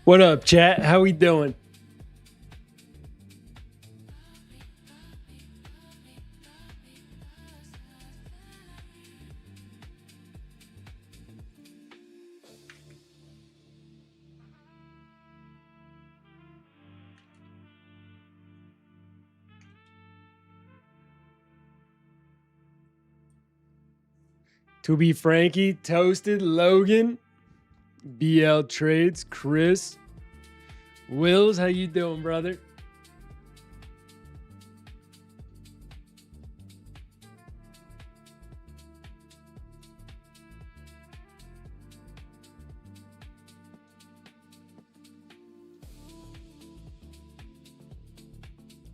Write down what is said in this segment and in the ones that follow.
What up, chat? How we doing? To be Frankie, Toasted, Logan, BL Trades, Chris, Wills, how you doing, brother?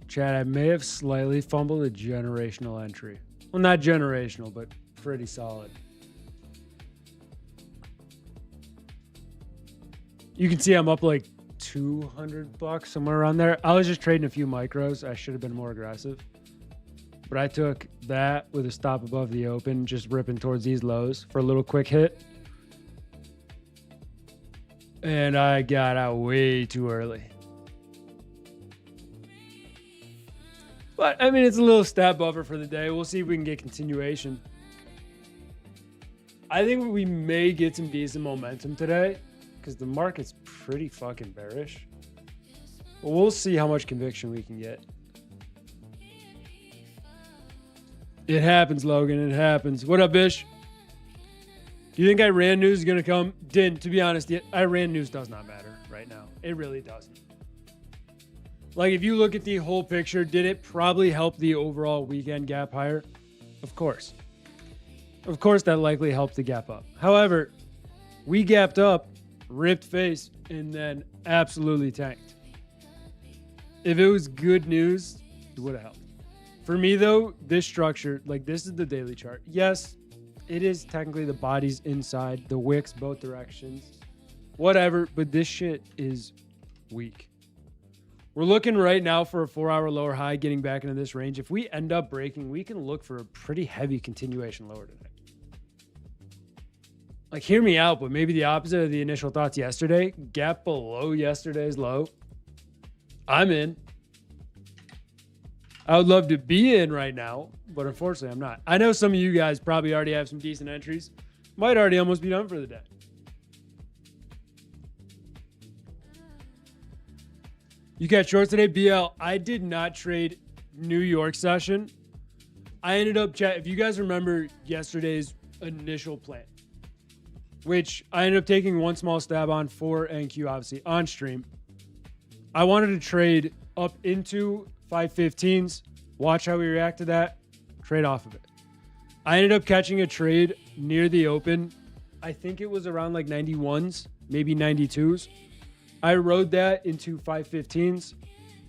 Chat, I may have slightly fumbled a generational entry. Well, not generational, but pretty solid. You can see I'm up like $200, somewhere around there. I was just trading a few micros. I should have been more aggressive. But I took that with a stop above the open, just ripping towards these lows for a little quick hit. And I got out way too early. But, I mean, it's a little stat buffer for the day. We'll see if we can get continuation. I think we may get some decent momentum today because the market's pretty fucking bearish. But we'll see how much conviction we can get. It happens, Logan. It happens. What up, Bish? Do you think Iran news is going to come? Didn't, to be honest, Iran news does not matter right now. It really doesn't. Like, if you look at the whole picture, did it probably help the overall weekend gap higher? Of course. Of course, that likely helped the gap up. However, we gapped up, ripped face, and then absolutely tanked. If it was good news, it would have helped. For me, though, this structure, like this is the daily chart. Yes, it is technically the body's inside, the wicks both directions, whatever, but this shit is weak. We're looking right now for a 4-hour lower high, getting back into this range. If we end up breaking, we can look for a pretty heavy continuation lower today. Like, hear me out, but maybe the opposite of the initial thoughts yesterday. Gap below yesterday's low. I'm in. I would love to be in right now, but unfortunately, I'm not. I know some of you guys probably already have some decent entries. Might already almost be done for the day. You catch shorts today? BL, I did not trade New York session. I ended up, chat, if you guys remember yesterday's initial plan, which I ended up taking one small stab on for NQ, obviously, on stream. I wanted to trade up into 515s, watch how we react to that, trade off of it. I ended up catching a trade near the open. I think it was around like 91s, maybe 92s. I rode that into 515s,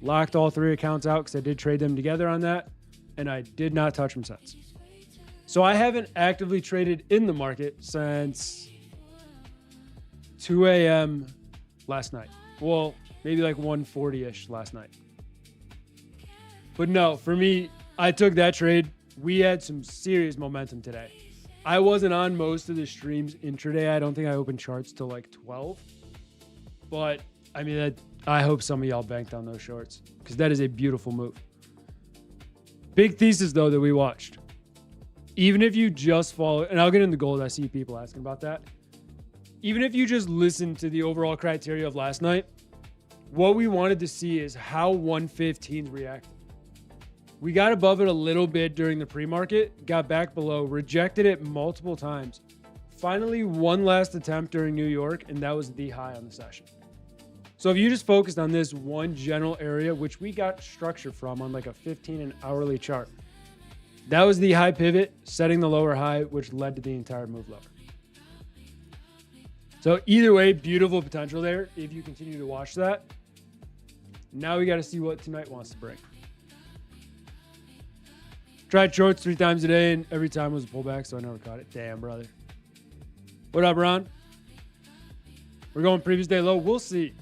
locked all three accounts out because I did trade them together on that, and I did not touch them since. So I haven't actively traded in the market since 2 a.m. last night. Well, maybe like 1:40-ish last night. But no, for me, I took that trade. We had some serious momentum today. I wasn't on most of the streams intraday. I don't think I opened charts till like 12. But, I mean, I hope some of y'all banked on those shorts because that is a beautiful move. Big thesis, though, that we watched. Even if you just follow, and I'll get into gold. I see people asking about that. Even if you just listen to the overall criteria of last night, what we wanted to see is how 115s reacted. We got above it a little bit during the pre-market, got back below, rejected it multiple times. Finally, one last attempt during New York, and that was the high on the session. So if you just focused on this one general area, which we got structure from on like a 15 and hourly chart, that was the high pivot, setting the lower high, which led to the entire move lower. So either way, beautiful potential there if you continue to watch that. Now we got to see what tonight wants to bring. Tried shorts 3 times a day, and every time was a pullback, so I never caught it. Damn, brother. What up, Ron? We're going previous day low. We'll see.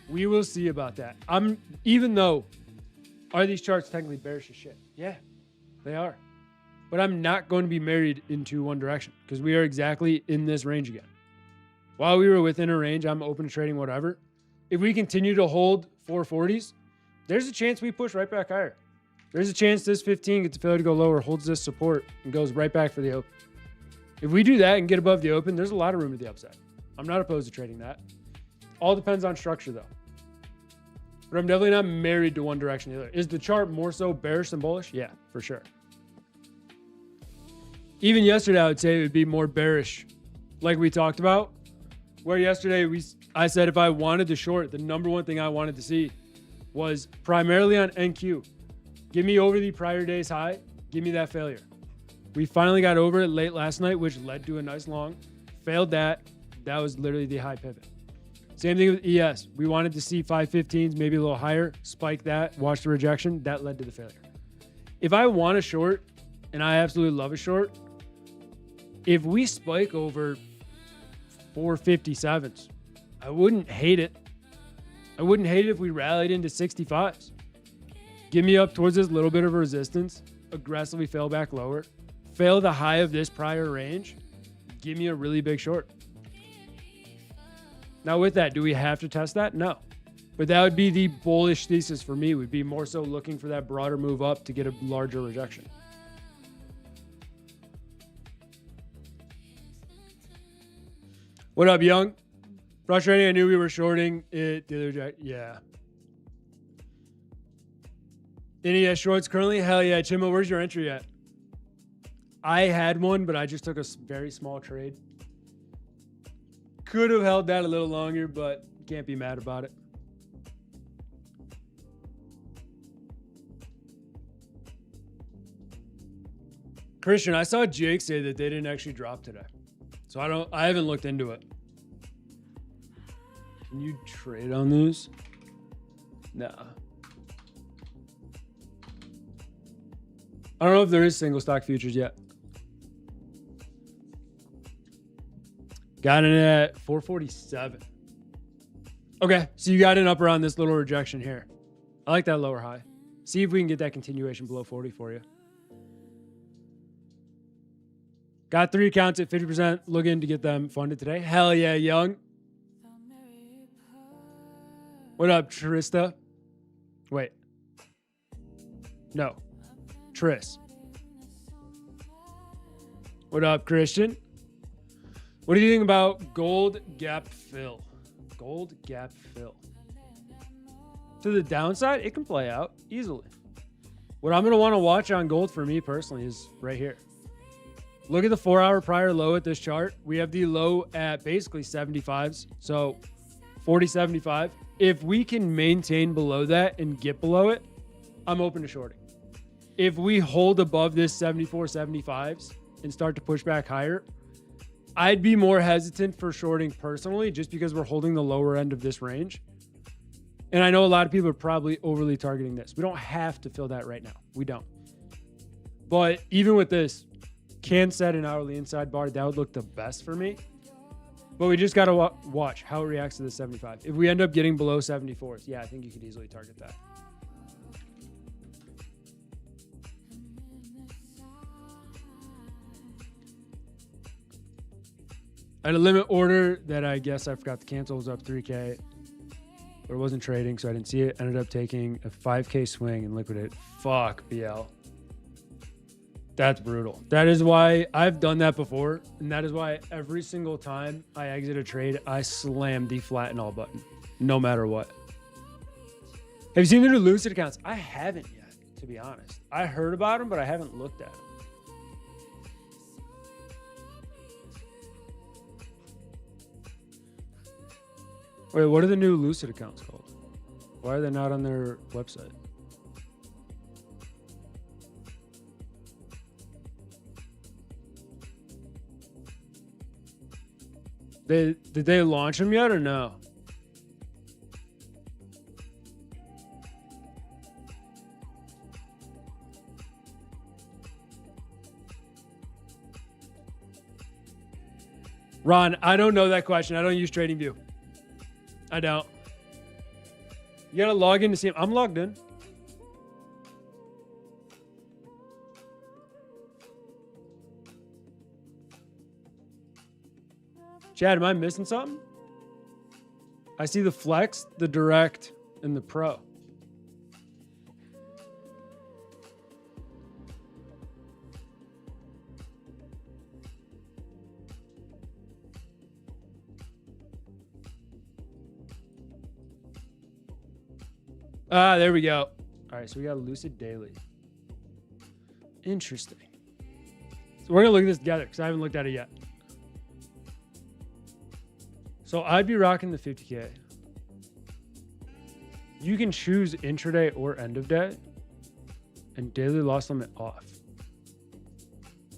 We will see about that. Even though, are these charts technically bearish as shit? Yeah, they are. But I'm not going to be married into one direction because we are exactly in this range again. While we were within a range, I'm open to trading whatever. If we continue to hold 440s, there's a chance we push right back higher. There's a chance this 15 gets a failure to go lower, holds this support, and goes right back for the open. If we do that and get above the open, there's a lot of room to the upside. I'm not opposed to trading that. All depends on structure, though. But I'm definitely not married to one direction or the other. Is the chart more so bearish than bullish? Yeah, for sure. Even yesterday, I would say it would be more bearish, like we talked about. Where yesterday, I said if I wanted to short, the number one thing I wanted to see was primarily on NQ. Give me over the prior day's high. Give me that failure. We finally got over it late last night, which led to a nice long. Failed that. That was literally the high pivot. Same thing with ES. We wanted to see 515s, maybe a little higher. Spike that. Watch the rejection. That led to the failure. If I want a short, and I absolutely love a short, if we spike over 457s, I wouldn't hate it. I wouldn't hate it if we rallied into 65s. Give me up towards this little bit of resistance, aggressively fail back lower, fail the high of this prior range, give me a really big short. Now with that, do we have to test that? No. But that would be the bullish thesis for me. We'd be more so looking for that broader move up to get a larger rejection. What up, Young? Frustrating. I knew we were shorting it. The other jack. Yeah. Any shorts currently? Hell yeah. Chimo, where's your entry at? I had one, but I just took a very small trade. Could have held that a little longer, but can't be mad about it. Christian, I saw Jake say that they didn't actually drop today. So I haven't looked into it. Can you trade on these? Nah. I don't know if there is single stock futures yet. Got in at 447. Okay, so you got in up around this little rejection here. I like that lower high. See if we can get that continuation below 40 for you. Got 3 accounts at 50%. Looking to get them funded today. Hell yeah, Young. What up, Trista? Wait. No. Tris. What up, Christian? What do you think about gold gap fill? Gold gap fill. To the downside, it can play out easily. What I'm going to want to watch on gold for me personally is right here. Look at the 4-hour prior low at this chart. We have the low at basically 75s. So 40.75. If we can maintain below that and get below it, I'm open to shorting. If we hold above this 74.75s and start to push back higher, I'd be more hesitant for shorting personally, just because we're holding the lower end of this range. And I know a lot of people are probably overly targeting this. We don't have to fill that right now. We don't. But even with this, can set an hourly inside bar. That would look the best for me. But we just got to watch how it reacts to the 75. If we end up getting below 74s, yeah, I think you could easily target that. I had a limit order that I guess I forgot to cancel. It was up 3K, but it wasn't trading, so I didn't see it. Ended up taking a 5K swing and liquidated. Fuck, BL. That's brutal. That is why I've done that before, and that is why every single time I exit a trade, I slam the flatten all button, no matter what. Have you seen the new Lucid accounts? I haven't yet, to be honest. I heard about them, but I haven't looked at them. Wait, what are the new Lucid accounts called? Why are they not on their website? Did they launch them yet or no? Ron, I don't know that question. I don't use TradingView. I don't. You gotta log in to see them. I'm logged in. Chad, am I missing something? I see the flex, the direct, and the pro. Ah, there we go. All right, so we got Lucid Daily. Interesting. So we're going to look at this together because I haven't looked at it yet. So I'd be rocking the 50K. You can choose intraday or end of day and daily loss limit off.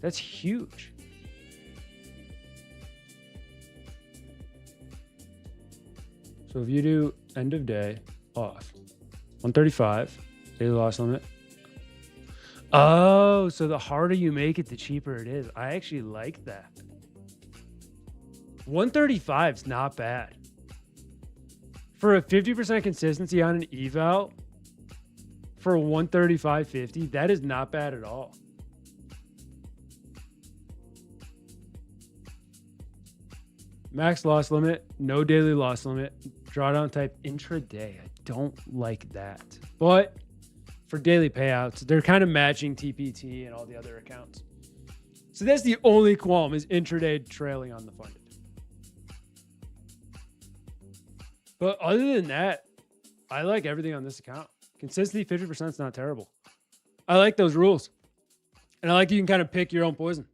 That's huge. So if you do end of day off, 135, daily loss limit. Oh, so the harder you make it, the cheaper it is. I actually like that. 135 is not bad. For a 50% consistency on an eval, for a 135.50, that is not bad at all. Max loss limit, no daily loss limit, drawdown type intraday. I don't like that. But for daily payouts, they're kind of matching TPT and all the other accounts. So that's the only qualm is intraday trailing on the funded. But other than that, I like everything on this account. Consistency 50% is not terrible. I like those rules. And I like you can kind of pick your own poison.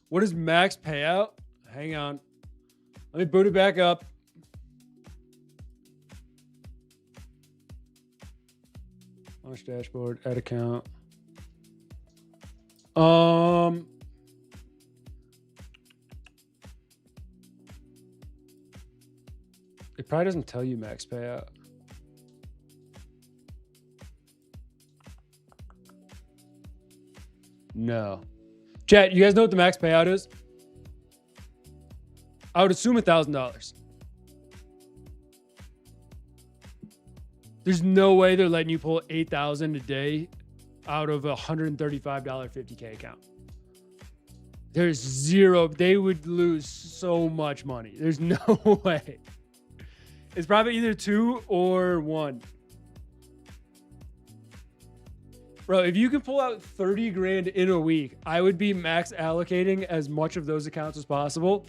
What is max payout? Hang on. Let me boot it back up. Launch dashboard, add account. It probably doesn't tell you max payout. No. Chat, you guys know what the max payout is? I would assume $1,000. There's no way they're letting you pull $8,000 a day out of a $135 50K account. There's zero. They would lose so much money. There's no way. It's probably either 2 or 1. Bro, if you can pull out 30 grand in a week, I would be max allocating as much of those accounts as possible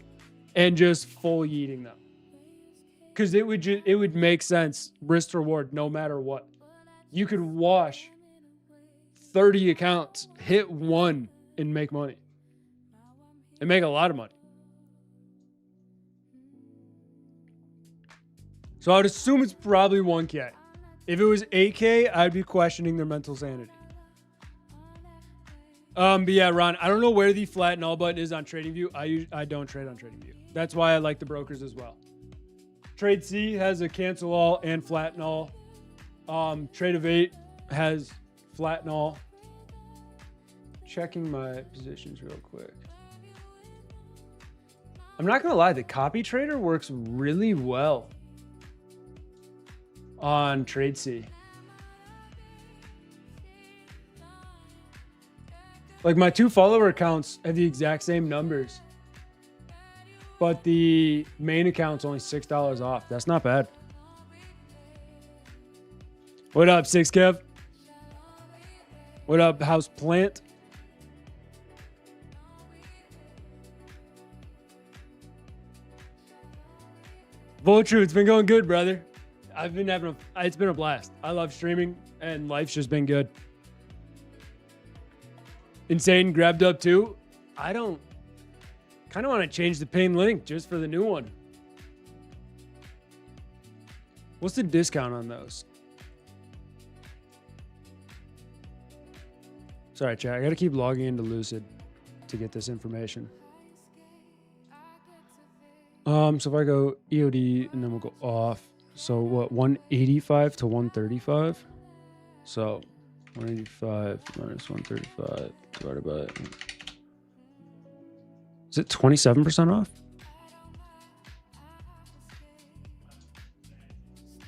and just full yeeting them. Because it would make sense, risk to reward, no matter what. You could wash 30 accounts, hit 1, and make money. And make a lot of money. So I would assume it's probably 1K. If it was 8K, I'd be questioning their mental sanity. But yeah, Ron, I don't know where the flat null button is on TradingView. I don't trade on TradingView. That's why I like the brokers as well. Trade C has a cancel all and flat null. Trade of 8 has flat null. Checking my positions real quick. I'm not gonna lie, the copy trader works really well on Trade C. Like my 2 follower accounts have the exact same numbers, but the main account's only $6 off. That's not bad. What up, 6Kev? What up, House Plant? Vulture, it's been going good, brother. I've been having it's been a blast. I love streaming and life's just been good. Insane grabbed up too. I don't kind of want to change the pinned link just for the new one. What's the discount on those? Sorry, chat. I got to keep logging into Lucid to get this information. So if I go EOD and then we'll go off. So what, 185 to 135? So 185 minus 135 divided by... Is it 27% off?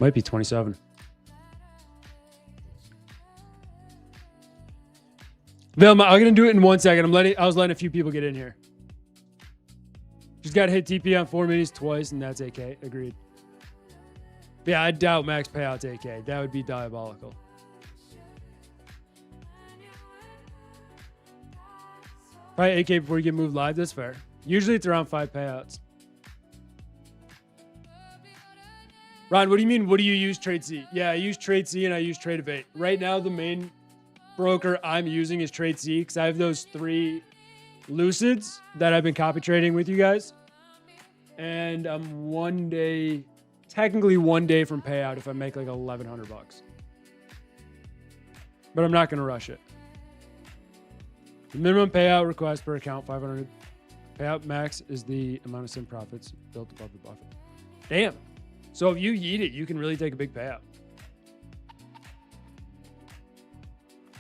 Might be 27. Vilma, I'm gonna do it in 1 second. I was letting a few people get in here. Just got to hit TP on 4 minis twice, and that's AK. Agreed. But yeah, I doubt max payout's AK. That would be diabolical. Probably AK before you get moved live. That's fair. Usually it's around 5 payouts. Ron, what do you mean? What do you use Trade C? Yeah, I use Trade C and I use Trade Evade. Right now, the main broker I'm using is Trade C because I have those 3 Lucids that I've been copy trading with you guys. And I'm technically one day from payout if I make like $1,100 bucks. But I'm not going to rush it. The minimum payout request per account, 500. Payout max is the amount of sim profits built above the buffer. Damn. So if you yeet it, you can really take a big payout.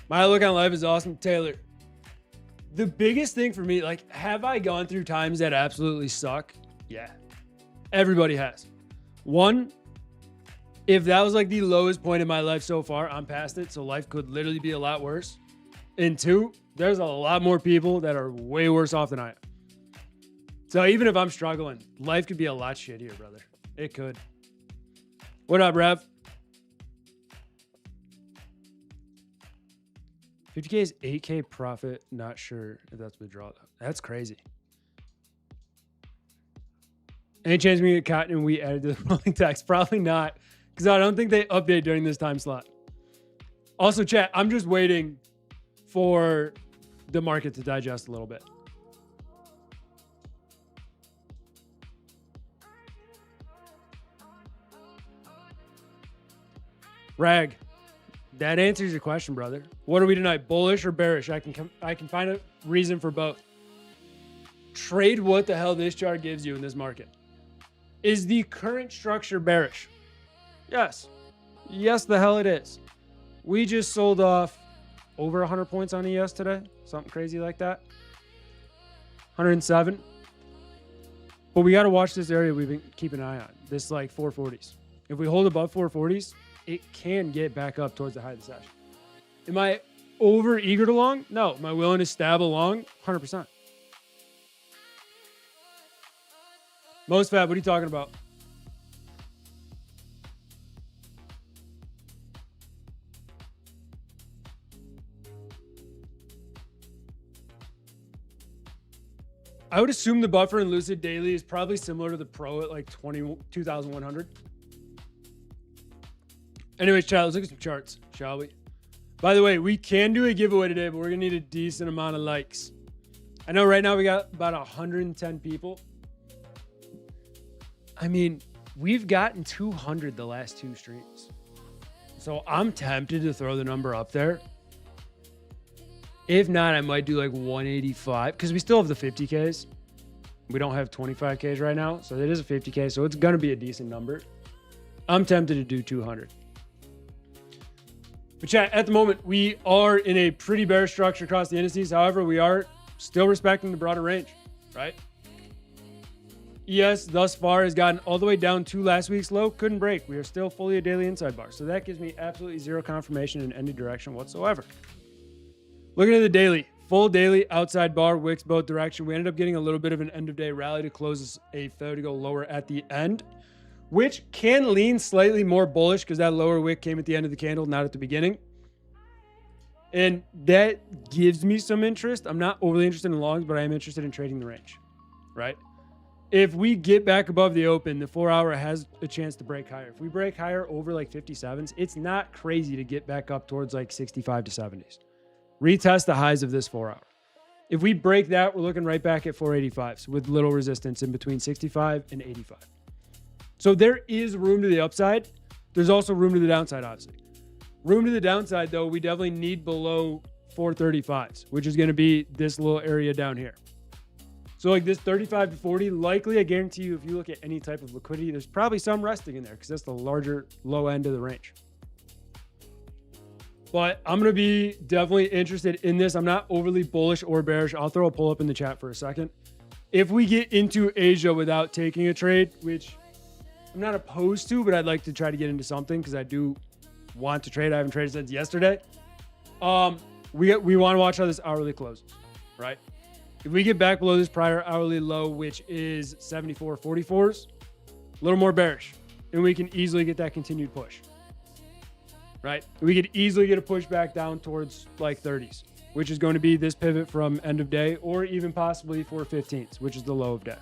My look on life is awesome. Taylor, the biggest thing for me, like, have I gone through times that absolutely suck? Yeah. Everybody has. One, if that was like the lowest point in my life so far, I'm past it. So life could literally be a lot worse. And 2, there's a lot more people that are way worse off than I am. So even if I'm struggling, life could be a lot shittier, brother. It could. What up, Rev? 50K is 8K profit. Not sure if that's withdrawal. That's crazy. Any chance we get cotton and we added to the rolling text? Probably not, because I don't think they update during this time slot. Also, chat, I'm just waiting for the market to digest a little bit. Rag, that answers your question, brother. What are we tonight? Bullish or bearish? I can find a reason for both. Trade what the hell this chart gives you in this market. Is the current structure bearish? Yes. Yes, the hell it is. We just sold off over 100 points on ES today. Something crazy like that. 107. But we got to watch this area we've been keeping an eye on. This like 440s. If we hold above 440s, it can get back up towards the high of the session. Am I over eager to long? No. Am I willing to stab along? 100%. Most fab, what are you talking about? I would assume the buffer in Lucid Daily is probably similar to the Pro at like 22,100. Anyways, chat, let's look at some charts, shall we? By the way, we can do a giveaway today, but we're going to need a decent amount of likes. I know right now we got about 110 people. I mean, we've gotten 200 the last 2 streams. So I'm tempted to throw the number up there. If not, I might do like 185 because we still have the 50Ks. We don't have 25Ks right now. So it is a 50K. So it's going to be a decent number. I'm tempted to do 200. But chat, at the moment, we are in a pretty bearish structure across the indices. However, we are still respecting the broader range, right? ES thus far has gotten all the way down to last week's low. Couldn't break. We are still fully a daily inside bar. So that gives me absolutely zero confirmation in any direction whatsoever. Looking at the daily, full daily outside bar, wicks both direction. We ended up getting a little bit of an end of day rally to close a failure to go lower at the end, which can lean slightly more bullish because that lower wick came at the end of the candle, not at the beginning. And that gives me some interest. I'm not overly interested in longs, but I am interested in trading the range, right? If we get back above the open, the 4 hour has a chance to break higher. If we break higher over like 57s, it's not crazy to get back up towards like 65 to 70s. Retest the highs of this 4 hour. If we break that, we're looking right back at 485s with little resistance in between 65 and 85. So there is room to the upside. There's also room to the downside, obviously. Room to the downside, though, we definitely need below 435s, which is going to be this little area down here. So like this 35 to 40, likely, I guarantee you, if you look at any type of liquidity, there's probably some resting in there because that's the larger low end of the range. But I'm going to be definitely interested in this. I'm not overly bullish or bearish. I'll throw a pull up in the chat for a second. If we get into Asia without taking a trade, which I'm not opposed to, but I'd like to try to get into something because I do want to trade. I haven't traded since yesterday. We want to watch how this hourly closes, right? If we get back below this prior hourly low, which is 74.44s, a little more bearish, and we can easily get that continued push, right? We could easily get a push back down towards like 30s, which is going to be this pivot from end of day, or even possibly 415s, which is the low of day.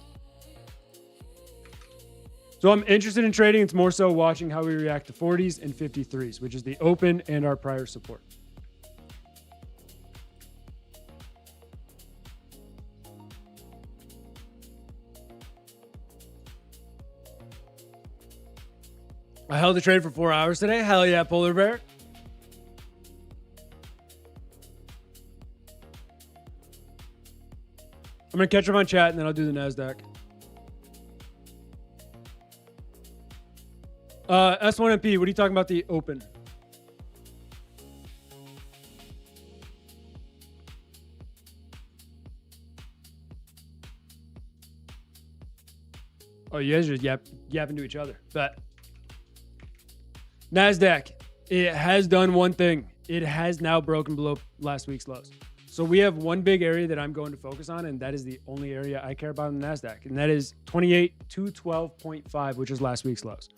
So I'm interested in trading. It's more so watching how we react to 40s and 53s, which is the open and our prior support. I held the trade for 4 hours today. Hell yeah, Polar Bear. I'm going to catch up on chat and then I'll do the NASDAQ. S1MP, what are you talking about the open? Oh, you guys are just yapping to each other. But NASDAQ, it has done one thing. It has now broken below last week's lows. So we have one big area that I'm going to focus on, and that is the only area I care about in the NASDAQ, and that is 28,212.5, which is last week's lows.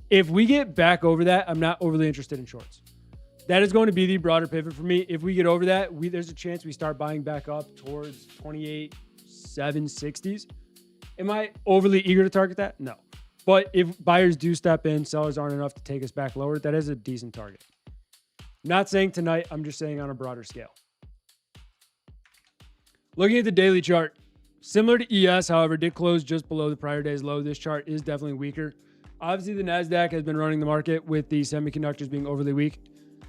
If we get back over that, I'm not overly interested in shorts. That is going to be the broader pivot for me. If we get over that, there's a chance we start buying back up towards 28,760s. Am I overly eager to target that? No. But if buyers do step in, sellers aren't enough to take us back lower, that is a decent target. Not saying tonight, I'm just saying on a broader scale. Looking at the daily chart, similar to ES, however, did close just below the prior day's low. This chart is definitely weaker. Obviously, the NASDAQ has been running the market with the semiconductors being overly weak.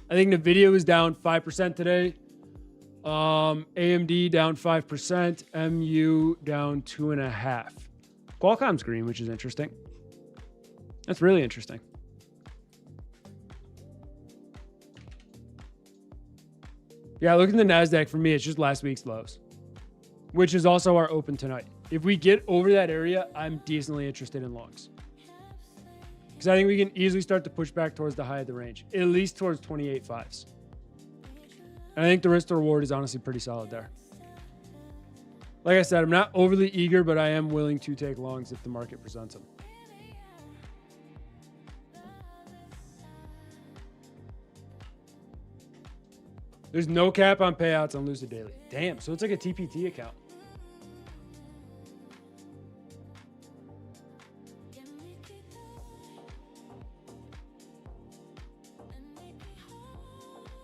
I think NVIDIA was down 5% today. AMD down 5%. MU down 2.5%. Qualcomm's green, which is interesting. That's really interesting. Yeah, looking at the NASDAQ, for me, it's just last week's lows, which is also our open tonight. If we get over that area, I'm decently interested in longs. Because I think we can easily start to push back towards the high of the range, at least towards 28.5s. And I think the risk to reward is honestly pretty solid there. Like I said, I'm not overly eager, but I am willing to take longs if the market presents them. There's no cap on payouts on Lucid Daily. Damn, so it's like a TPT account.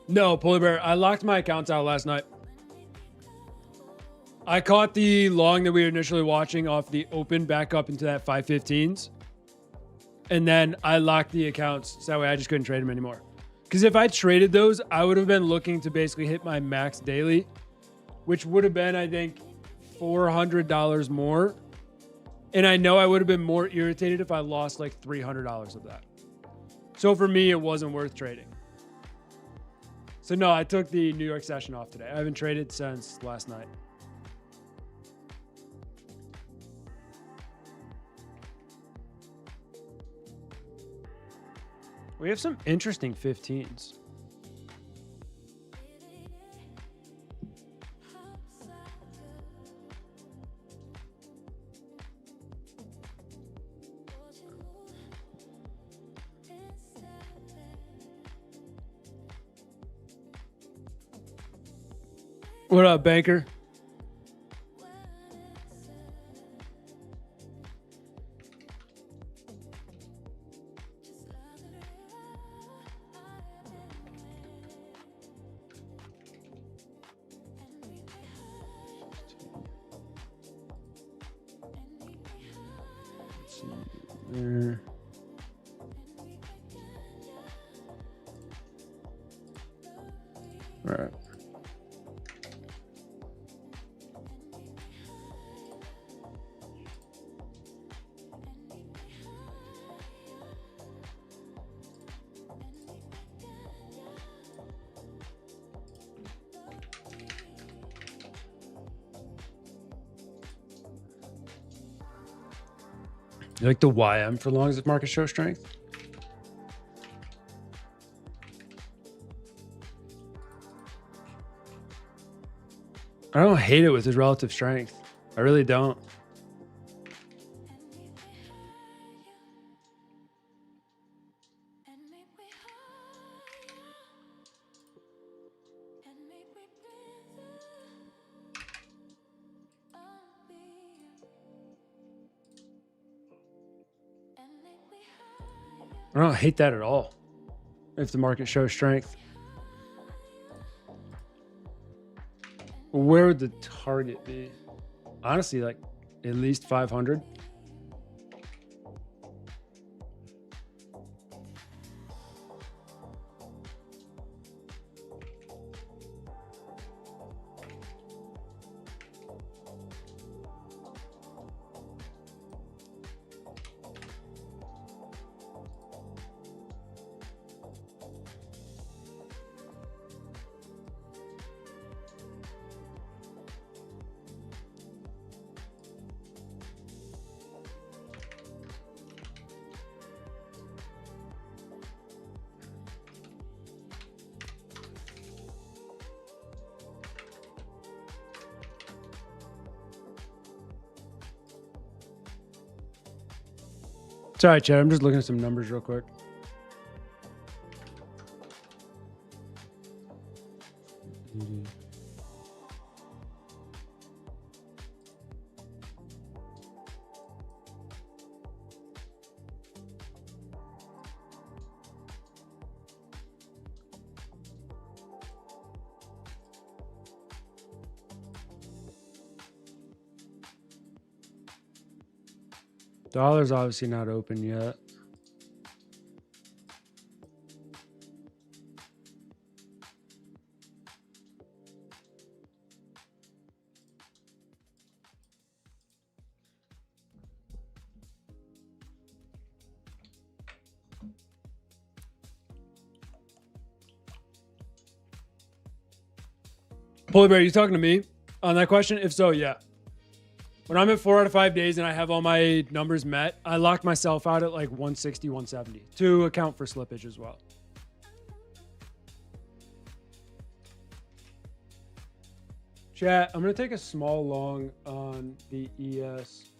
No, Polar Bear, I locked my accounts out last night. I caught the long that we were initially watching off the open back up into that 515s. And then I locked the accounts so that way I just couldn't trade them anymore. Because if I traded those, I would have been looking to basically hit my max daily, which would have been, I think, $400 more. And I know I would have been more irritated if I lost like $300 of that. So for me, it wasn't worth trading. So no, I took the New York session off today. I haven't traded since last night. We have some interesting 15s. What up, banker? There. All right. You like the YM for longs if market show strength? I don't hate it with his relative strength. I really don't. I don't hate that at all if the market shows strength. Where would the target be? Honestly, like at least 500. Sorry, Chad. I'm just looking at some numbers real quick. Dollar's obviously not open yet. Polar Bear, you talking to me on that question? If so, yeah. When I'm at 4 out of 5 days and I have all my numbers met, I locked myself out at like 160, 170 to account for slippage as well. Chat, I'm going to take a small long on the ES.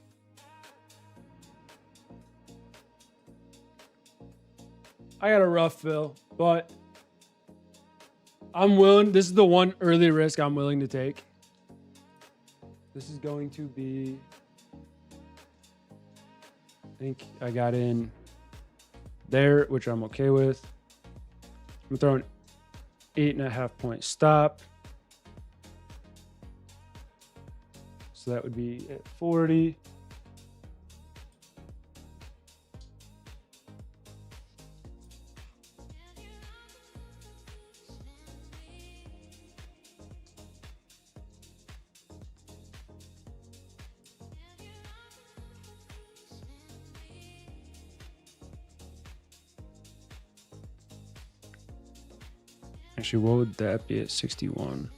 I got a rough fill, but I'm willing. This is the one early risk I'm willing to take. This is going to be, I think I got in there, which I'm okay with. I'm throwing 8.5 point stop. So that would be at 40. Actually, what would that be at 61?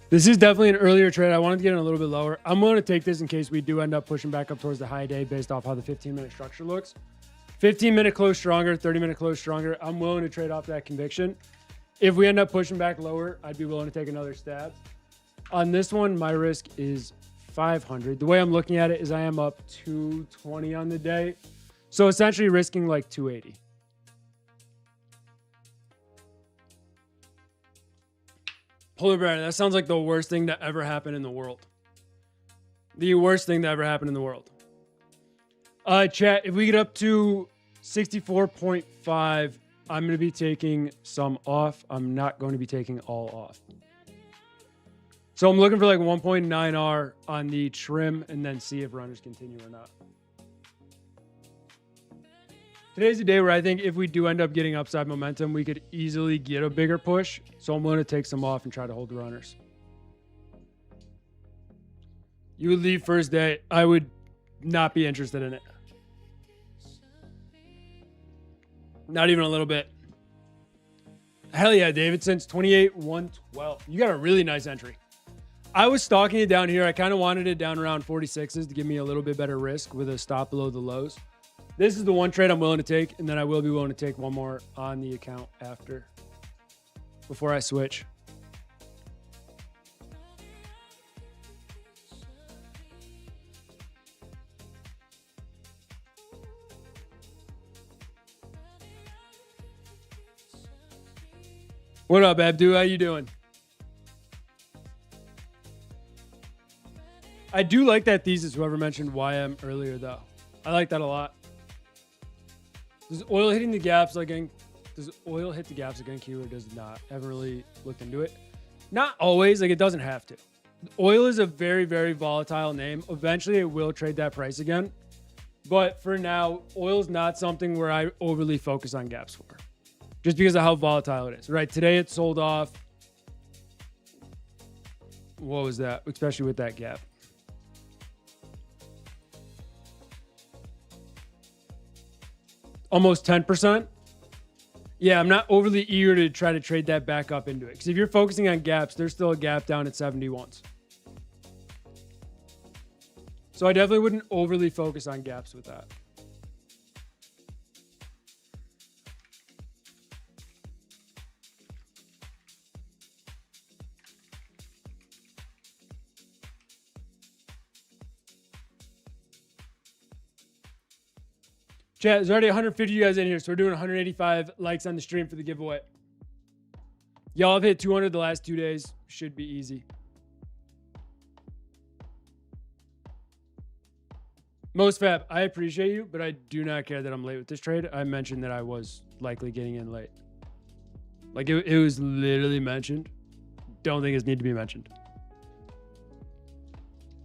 This is definitely an earlier trade. I wanted to get in a little bit lower. I'm willing to take this in case we do end up pushing back up towards the high day based off how the 15-minute structure looks. 15-minute close stronger, 30-minute close stronger. I'm willing to trade off that conviction. If we end up pushing back lower, I'd be willing to take another stab. On this one, my risk is 500. The way I'm looking at it is I am up 220 on the day. So essentially risking like 280. Polar Bear, that sounds like the worst thing that ever happened in the world. The worst thing that ever happened in the world. Chat, if we get up to 64.5, I'm going to be taking some off. I'm not going to be taking all off. So I'm looking for like 1.9R on the trim and then see if runners continue or not. Today's the day where I think if we do end up getting upside momentum, we could easily get a bigger push. So I'm willing to take some off and try to hold the runners. You would leave first day. I would not be interested in it. Not even a little bit. Hell yeah, David. Since 28, 112. You got a really nice entry. I was stalking it down here. I kind of wanted it down around 46s to give me a little bit better risk with a stop below the lows. This is the one trade I'm willing to take, and then I will be willing to take one more on the account after, before I switch. What up, Abdu? How you doing? I do like that thesis, whoever mentioned YM earlier, though. I like that a lot. Does oil hitting the gaps again? Does oil hit the gaps again, Q, or does it not? I haven't really looked into it. Not always. Like, it doesn't have to. Oil is a very, very volatile name. Eventually, it will trade that price again. But for now, oil is not something where I overly focus on gaps for. Just because of how volatile it is. Right? Today, it sold off. What was that? Especially with that gap. Almost 10%. Yeah, I'm not overly eager to try to trade that back up into it. Because if you're focusing on gaps, there's still a gap down at 71s. So I definitely wouldn't overly focus on gaps with that. Chat, there's already 150 of you guys in here, so we're doing 185 likes on the stream for the giveaway. Y'all have hit 200 the last 2 days. Should be easy. Most Fab, I appreciate you, but I do not care that I'm late with this trade. I mentioned that I was likely getting in late. Like, it was literally mentioned. Don't think it need to be mentioned.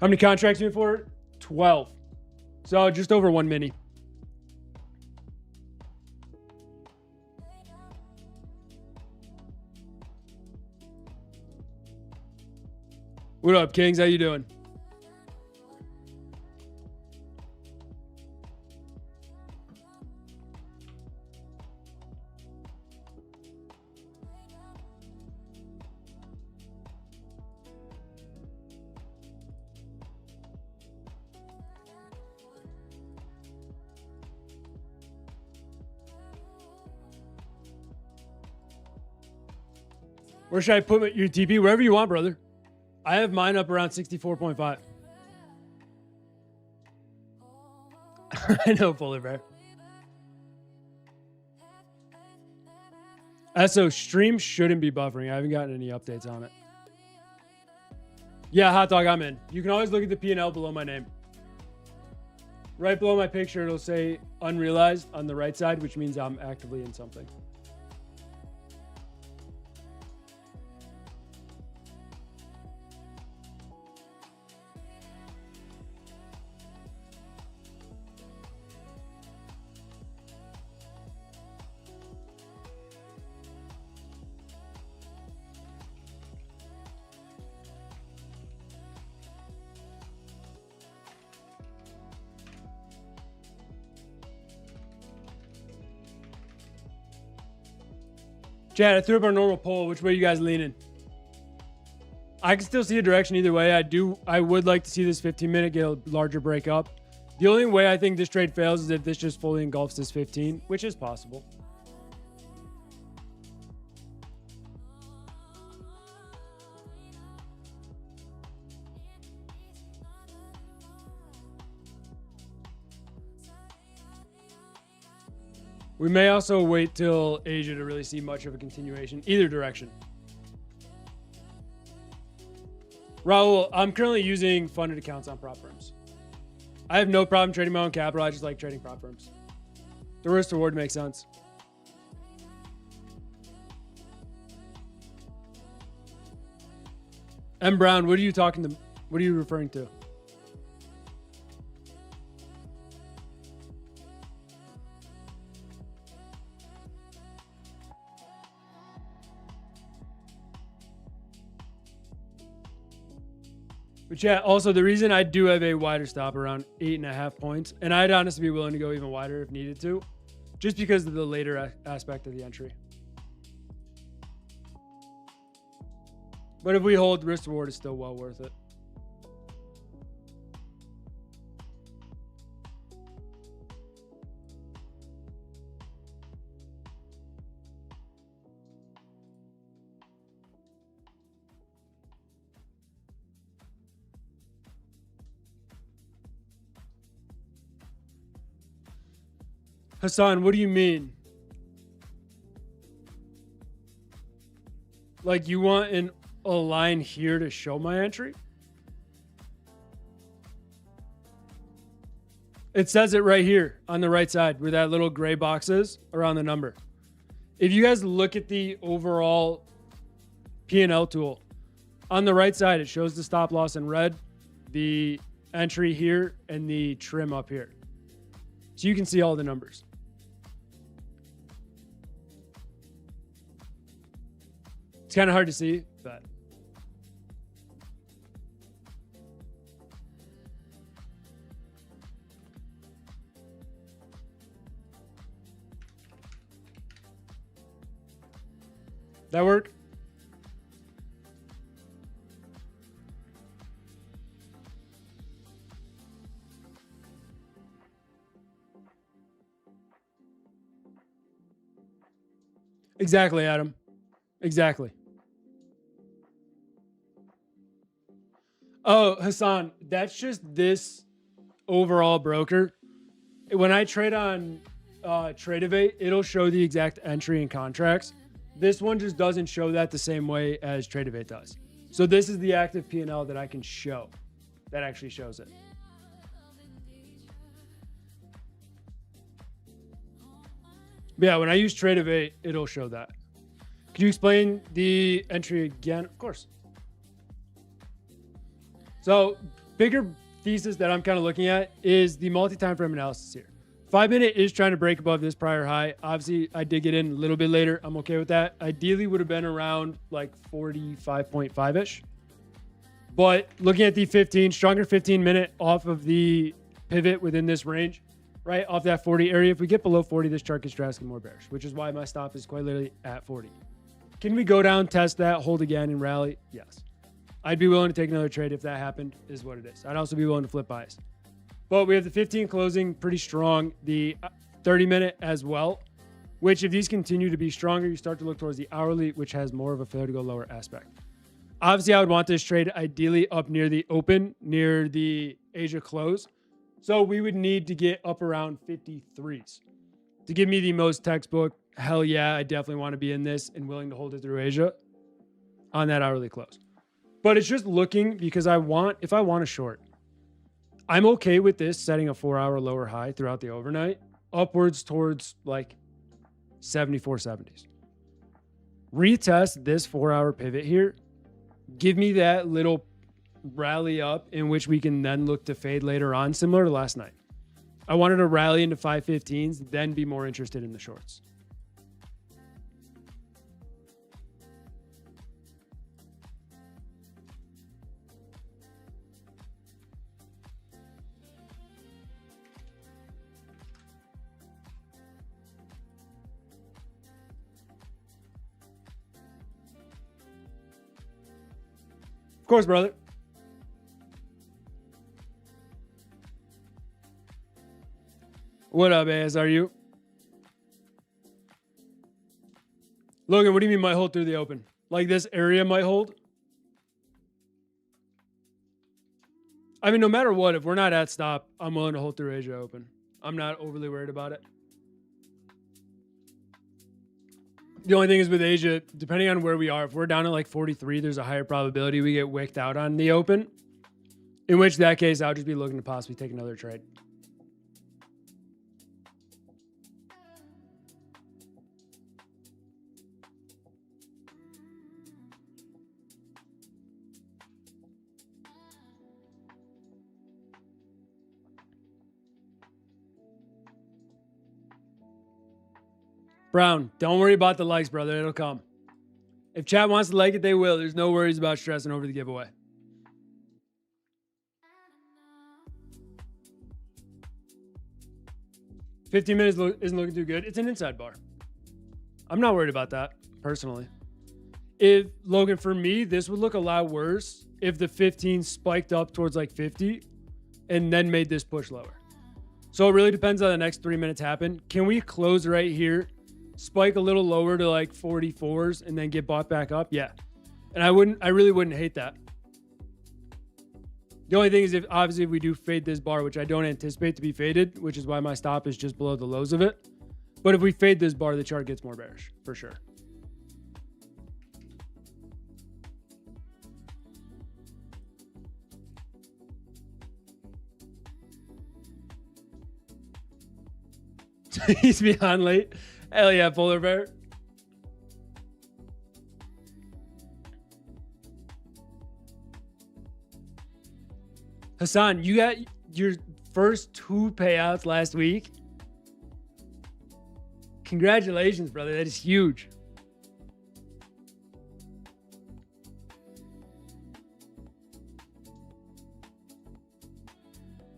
How many contracts you in for? 12. So just over 1 mini. What up, Kings? How you doing? Where should I put your TP? Wherever you want, brother. I have mine up around 64.5. I know, Polar Bear. So stream shouldn't be buffering. I haven't gotten any updates on it. Yeah, Hot Dog, I'm in. You can always look at the P&L below my name. Right below my picture, it'll say unrealized on the right side, which means I'm actively in something. Chad, I threw up our normal poll. Which way are you guys leaning? I can still see a direction either way. I would like to see this 15-minute get a larger break up. The only way I think this trade fails is if this just fully engulfs this 15, which is possible. We may also wait till Asia to really see much of a continuation, either direction. Raul, I'm currently using funded accounts on prop firms. I have no problem trading my own capital. I just like trading prop firms. The risk reward makes sense. M. Brown, what are you talking to? What are you referring to? But yeah, also the reason I do have a wider stop around 8.5 points, and I'd honestly be willing to go even wider if needed to, just because of the later aspect of the entry. But if we hold, risk reward is still well worth it. Hassan, what do you mean? Like you want a line here to show my entry? It says it right here on the right side where that little gray box is around the number. If you guys look at the overall P&L tool, on the right side, it shows the stop loss in red, the entry here, and the trim up here. So you can see all the numbers. It's kind of hard to see, but that work? Exactly, Adam. Exactly. Oh, Hassan, that's just this overall broker. When I trade on Tradeovate, it'll show the exact entry and contracts. This one just doesn't show that the same way as Tradeovate does. So this is the active P&L that I can show that actually shows it. But yeah, when I use Tradeovate, it'll show that. Could you explain the entry again? Of course. So bigger thesis that I'm kind of looking at is the multi-time frame analysis here. 5 minute is trying to break above this prior high. Obviously, I did get in a little bit later. I'm okay with that. Ideally would have been around like 45.5-ish. But looking at the stronger 15 minute off of the pivot within this range, right off that 40 area. If we get below 40, this chart gets drastically more bearish, which is why my stop is quite literally at 40. Can we go down, test that, hold again, and rally? Yes. I'd be willing to take another trade if that happened, is what it is. I'd also be willing to flip bias. But we have the 15 closing pretty strong, the 30 minute as well, which if these continue to be stronger, you start to look towards the hourly, which has more of a failure to go lower aspect. Obviously, I would want this trade ideally up near the open, near the Asia close. So we would need to get up around 53s to give me the most textbook. Hell yeah, I definitely want to be in this and willing to hold it through Asia on that hourly close. But it's just looking because if I want a short, I'm okay with this setting a 4-hour lower high throughout the overnight, upwards towards like 74.70s. Retest this 4-hour pivot here. Give me that little rally up in which we can then look to fade later on, similar to last night. I wanted to rally into 515s, then be more interested in the shorts. Of course, brother. What up, Az? Are you? Logan, what do you mean might hold through the open? Like this area might hold? I mean, no matter what, if we're not at stop, I'm willing to hold through Asia open. I'm not overly worried about it. The only thing is with Asia, depending on where we are, if we're down at like 43, there's a higher probability we get wicked out on the open. In which that case, I'll just be looking to possibly take another trade. Brown, don't worry about the likes, brother. It'll come. If chat wants to like it, they will. There's no worries about stressing over the giveaway. $15 minutes isn't looking too good. It's an inside bar. I'm not worried about that, personally. If, Logan, for me, this would look a lot worse if the 15 spiked up towards like 50 and then made this push lower. So it really depends on the next 3 minutes happen. Can we close right here, spike a little lower to like 44s and then get bought back up? Yeah. And I really wouldn't hate that. The only thing is, if obviously if we do fade this bar, which I don't anticipate to be faded, which is why my stop is just below the lows of it. But if we fade this bar, the chart gets more bearish for sure. He's beyond late. Hell yeah, polar bear. Hassan, you got your first 2 payouts last week. Congratulations, brother. That is huge.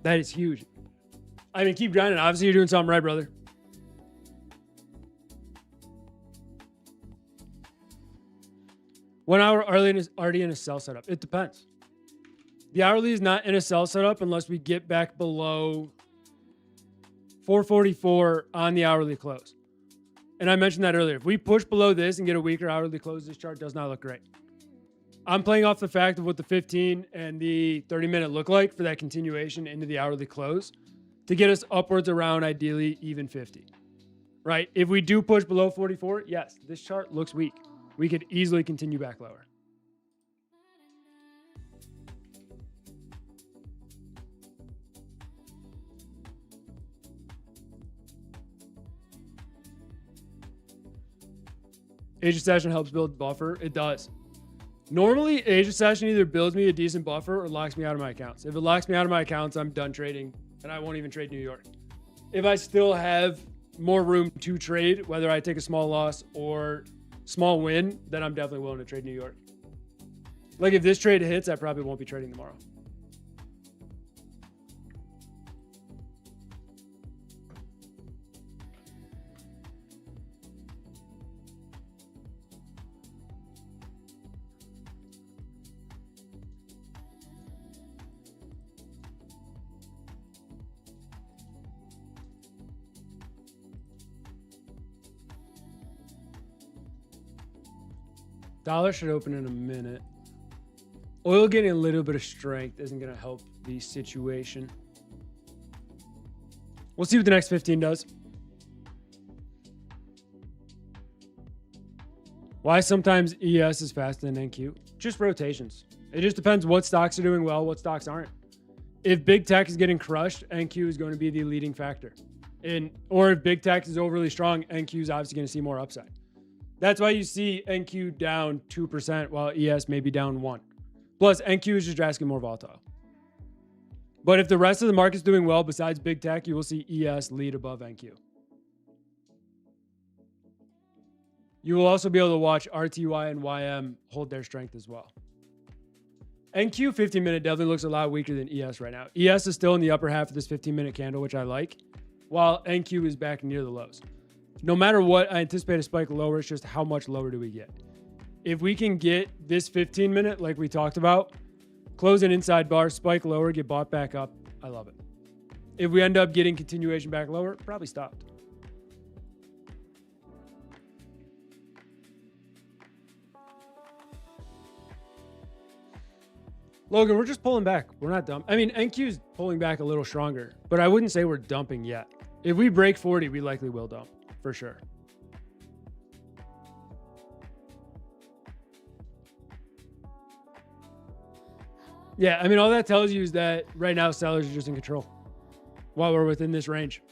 That is huge. I mean, keep grinding. Obviously, you're doing something right, brother. One hour already in a sell setup. It depends. The hourly is not in a sell setup unless we get back below 444 on the hourly close. And I mentioned that earlier. If we push below this and get a weaker hourly close, this chart does not look great. I'm playing off the fact of what the 15 and the 30-minute look like for that continuation into the hourly close to get us upwards around ideally even 50. Right? If we do push below 44, yes, this chart looks weak. We could easily continue back lower. Asia session helps build buffer. It does. Normally, Asia session either builds me a decent buffer or locks me out of my accounts. If it locks me out of my accounts, I'm done trading and I won't even trade New York. If I still have more room to trade, whether I take a small loss or small win, then I'm definitely willing to trade New York. Like if this trade hits, I probably won't be trading tomorrow. Dollar should open in a minute. Oil getting a little bit of strength isn't going to help the situation. We'll see what the next 15 does. Why sometimes ES is faster than NQ? Just rotations. It just depends what stocks are doing well, what stocks aren't. If big tech is getting crushed, NQ is going to be the leading factor. Or if big tech is overly strong, NQ is obviously going to see more upside. That's why you see NQ down 2% while ES may be down 1%. Plus, NQ is just drastically more volatile. But if the rest of the market's doing well besides big tech, you will see ES lead above NQ. You will also be able to watch RTY and YM hold their strength as well. NQ 15-minute definitely looks a lot weaker than ES right now. ES is still in the upper half of this 15-minute candle, which I like, while NQ is back near the lows. No matter what, I anticipate a spike lower. It's just how much lower do we get? If we can get this 15-minute, like we talked about, close an inside bar, spike lower, get bought back up, I love it. If we end up getting continuation back lower, probably stopped. Logan, we're just pulling back. We're not dump. I mean, NQ is pulling back a little stronger, but I wouldn't say we're dumping yet. If we break 40, we likely will dump. For sure. Yeah, I mean, all that tells you is that right now sellers are just in control while we're within this range.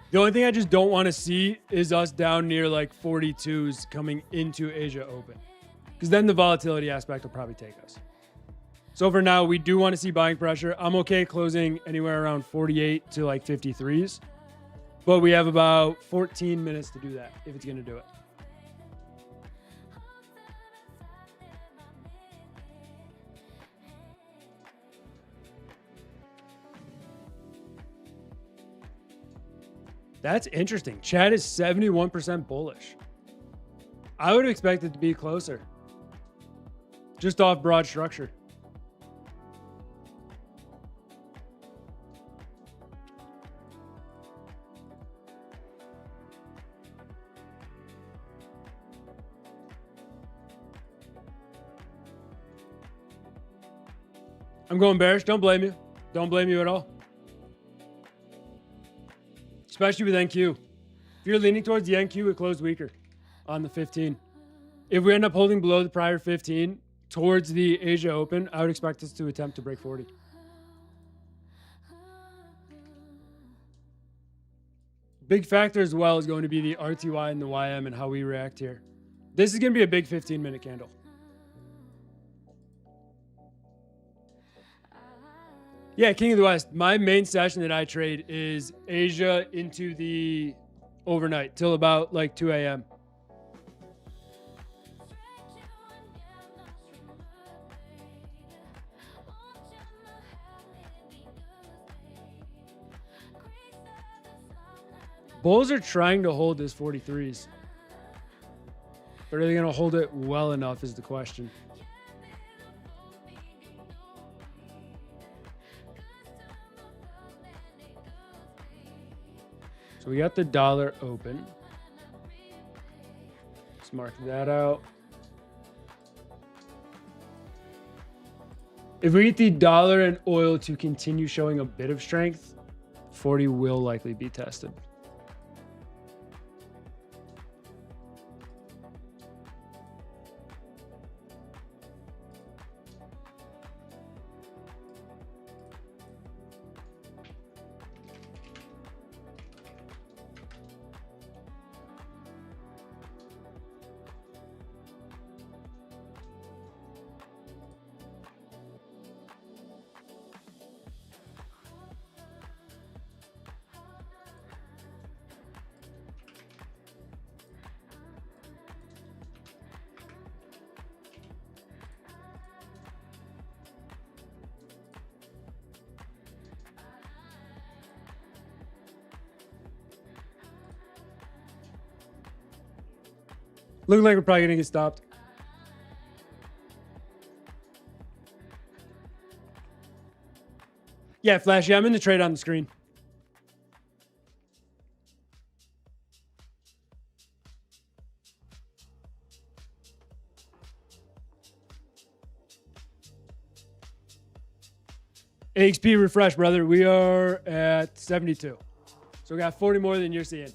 The only thing I just don't want to see is us down near like 42s coming into Asia Open, because then the volatility aspect will probably take us. So for now, we do want to see buying pressure. I'm okay closing anywhere around 48 to like 53s, but we have about 14 minutes to do that if it's going to do it. That's interesting. Chad is 71% bullish. I would expect it to be closer, just off broad structure. I'm going bearish. Don't blame you. Don't blame you at all. Especially with NQ. If you're leaning towards the NQ, it closed weaker on the 15. If we end up holding below the prior 15 towards the Asia Open, I would expect us to attempt to break 40. Big factor as well is going to be the RTY and the YM and how we react here. This is going to be a big 15-minute candle. Yeah, King of the West. My main session that I trade is Asia into the overnight till about like 2 a.m. Bulls are trying to hold this 43s. But are they going to hold it well enough is the question. So we got the dollar open. Let's mark that out. If we get the dollar and oil to continue showing a bit of strength, 40 will likely be tested. Looks like we're probably going to get stopped. Yeah, Flashy, I'm in the trade on the screen. AXP refresh, brother. We are at 72. So we got 40 more than you're seeing.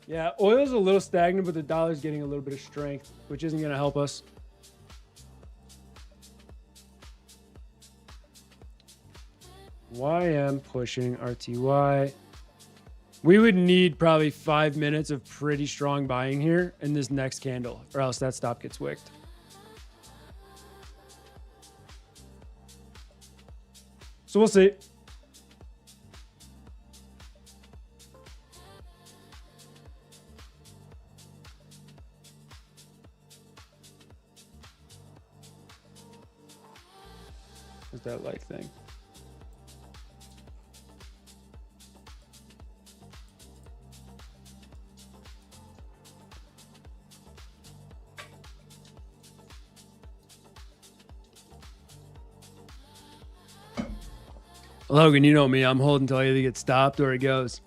Yeah, oil's a little stagnant, but the dollar's getting a little bit of strength, which isn't going to help us. YM pushing RTY. We would need probably 5 minutes of pretty strong buying here in this next candle, or else that stop gets wicked. So we'll see. What's that like thing? Logan, you know me. I'm holding until I either get stopped or it goes.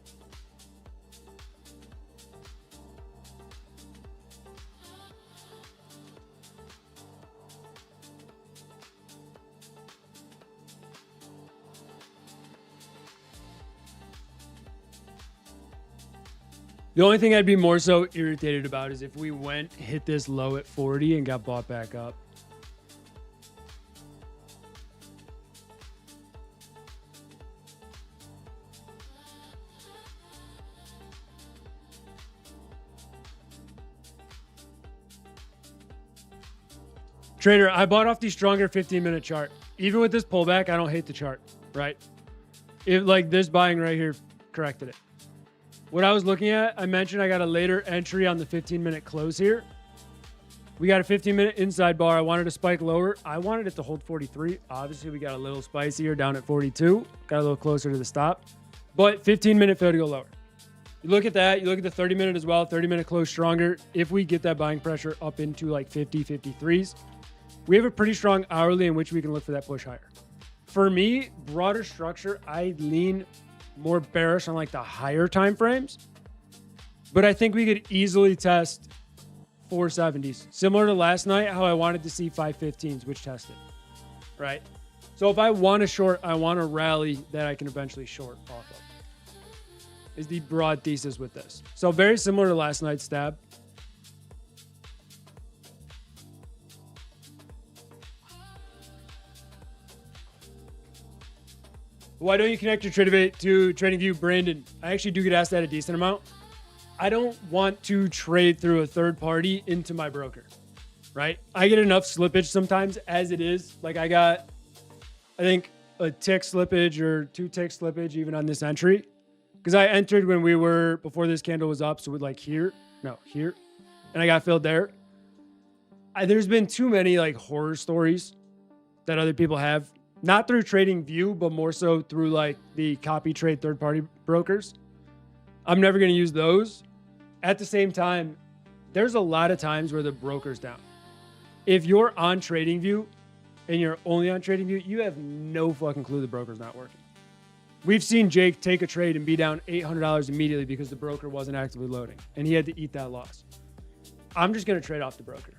The only thing I'd be more so irritated about is if we hit this low at 40 and got bought back up. Trader, I bought off the stronger 15-minute chart. Even with this pullback, I don't hate the chart, right? If like this buying right here corrected it. What I was looking at, I mentioned I got a later entry on the 15-minute close here. We got a 15-minute inside bar. I wanted to spike lower. I wanted it to hold 43. Obviously, we got a little spicier down at 42. Got a little closer to the stop. But 15-minute failed to go lower. You look at that. You look at the 30-minute as well. 30-minute close stronger. If we get that buying pressure up into like 50, 53s, we have a pretty strong hourly in which we can look for that push higher. For me, broader structure, I lean more bearish on like the higher time frames, but I think we could easily test 470s, similar to last night, how I wanted to see 515s, which tested, right? So if I want to short, I want a rally that I can eventually short off of, is the broad thesis with this. So very similar to last night's stab. Why don't you connect your TradingView to TradingView, Brandon? I actually do get asked that a decent amount. I don't want to trade through a third party into my broker, right? I get enough slippage sometimes as it is. Like I got, I think a tick slippage or 2 tick slippage even on this entry. Because I entered when we were, before this candle was up. So with like here, and I got filled there. There's been too many like horror stories that other people have. Not through TradingView, but more so through like the copy trade third-party brokers. I'm never going to use those. At the same time, there's a lot of times where the broker's down. If you're on TradingView and you're only on TradingView, you have no fucking clue the broker's not working. We've seen Jake take a trade and be down $800 immediately because the broker wasn't actively loading, and he had to eat that loss. I'm just going to trade off the broker.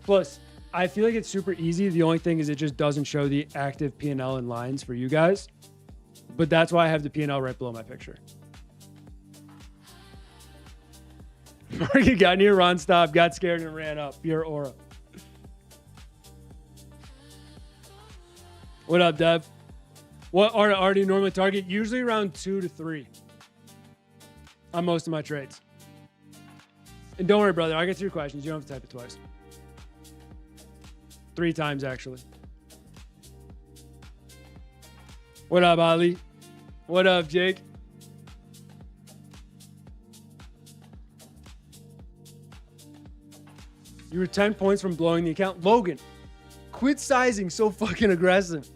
Plus, I feel like it's super easy. The only thing is it just doesn't show the active P&L in lines for you guys. But that's why I have the P&L right below my picture. Market got near Ron stopped, got scared and ran up. Pure aura. What up, Dev? What are already normally target? Usually around 2 to 3 on most of my trades. And don't worry, brother. I'll get to your questions. You don't have to type it twice. 3 times, actually. What up, Ali? What up, Jake? You were 10 points from blowing the account. Logan, quit sizing so fucking aggressive.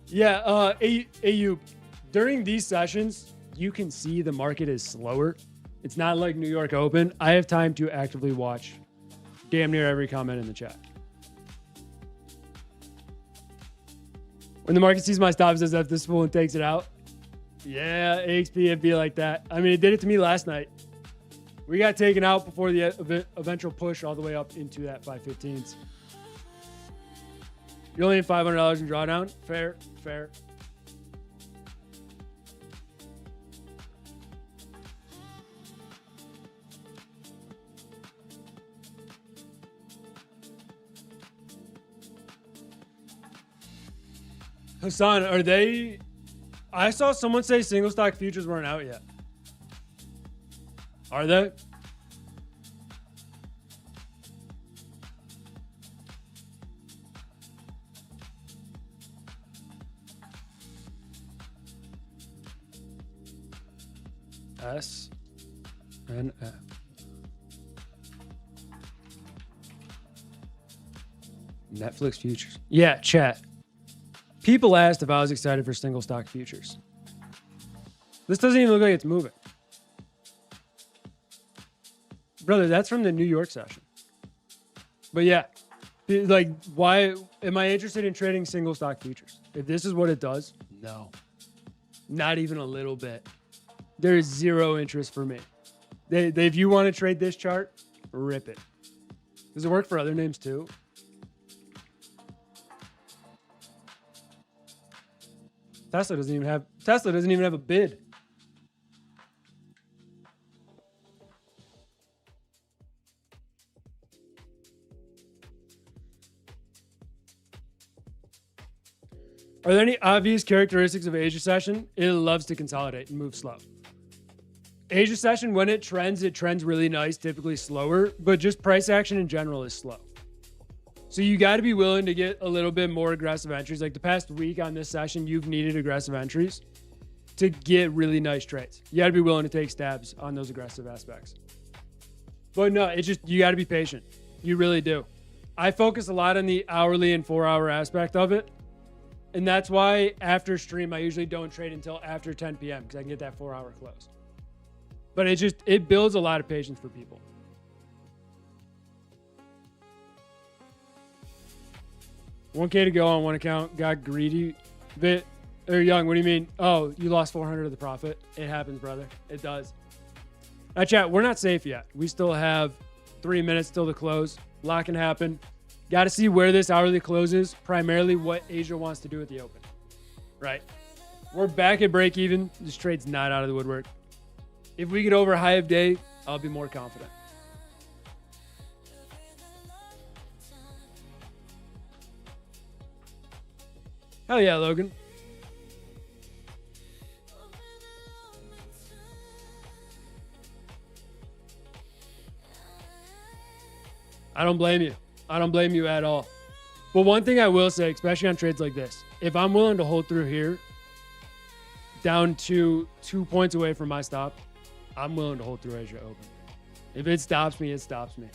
Yeah, Ayub, during these sessions, you can see the market is slower. It's not like New York Open. I have time to actively watch damn near every comment in the chat. When the market sees my stop, says F this fool and takes it out. Yeah, AXP, it'd be like that. I mean, it did it to me last night. We got taken out before the eventual push all the way up into that 515s. You're only in $500 in drawdown. Fair, fair. Hassan, are they... I saw someone say single stock futures weren't out yet. Are they? S and F. Netflix futures. Yeah, chat. People asked if I was excited for single stock futures. This doesn't even look like it's moving. Brother, that's from the New York session. But yeah, like, why am I interested in trading single stock futures? If this is what it does, no. Not even a little bit. There is zero interest for me. If you want to trade this chart, rip it. Does it work for other names too? Tesla doesn't even have a bid. Are there any obvious characteristics of Asia session? It loves to consolidate and move slow. Asia session, when it trends really nice, typically slower, but just price action in general is slow. So you got to be willing to get a little bit more aggressive entries. Like the past week on this session, you've needed aggressive entries to get really nice trades. You got to be willing to take stabs on those aggressive aspects. But no, it's just, you got to be patient. You really do. I focus a lot on the hourly and 4-hour aspect of it. And that's why after stream, I usually don't trade until after 10 p.m. because I can get that 4-hour close. But it builds a lot of patience for people. $1K to go on one account. Got greedy. Young, what do you mean? Oh, you lost 400 of the profit. It happens, brother. It does. Now, chat, we're not safe yet. We still have 3 minutes till the close. A lot can happen. Got to see where this hourly closes, primarily what Asia wants to do at the open, right? We're back at break even. This trade's not out of the woodwork. If we get over high of day, I'll be more confident. Hell yeah, Logan. I don't blame you. I don't blame you at all. But one thing I will say, especially on trades like this, if I'm willing to hold through here, down to 2 points away from my stop, I'm willing to hold through Asia open. If it stops me, it stops me.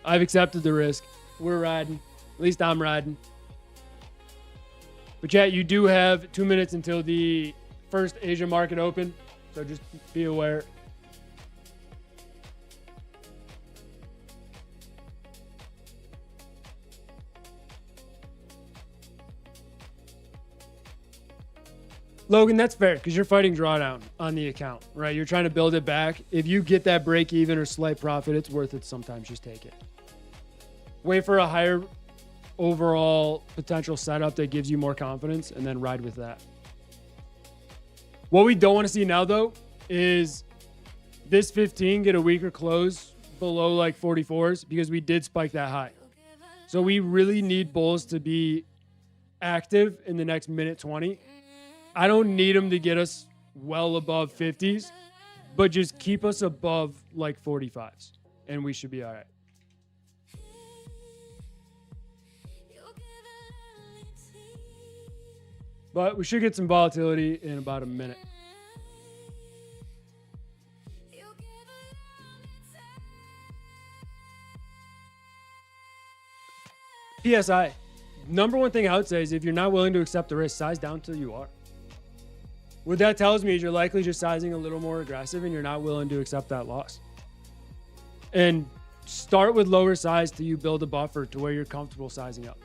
I've accepted the risk. We're riding. At least I'm riding. But chat, you do have 2 minutes until the first Asia market open. So just be aware. Logan, that's fair because you're fighting drawdown on the account, right? You're trying to build it back. If you get that break even or slight profit, it's worth it sometimes. Just take it. Wait for a higher overall potential setup that gives you more confidence and then ride with that. What we don't want to see now, though, is this 15 get a weaker close below like 44s because we did spike that high. So we really need bulls to be active in the next minute 20. I don't need them to get us well above 50s, but just keep us above like 45s, and we should be all right. But we should get some volatility in about a minute. PSI, number one thing I would say is if you're not willing to accept the risk, size down till you are. What that tells me is you're likely just sizing a little more aggressive and you're not willing to accept that loss. And start with lower size till you build a buffer to where you're comfortable sizing up.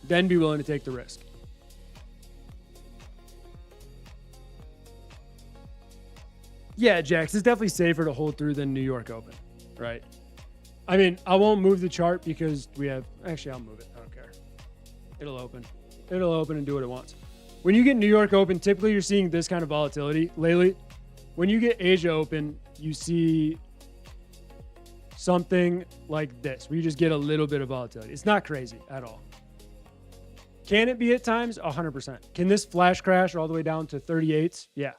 Then be willing to take the risk. Yeah, Jax, it's definitely safer to hold through than New York Open, right? I mean, I won't move the chart because we have... Actually, I'll move it. I don't care. It'll open. It'll open and do what it wants. When you get New York Open, typically you're seeing this kind of volatility lately. When you get Asia Open, you see something like this, where you just get a little bit of volatility. It's not crazy at all. Can it be at times? 100%. Can this flash crash all the way down to 38s? Yeah.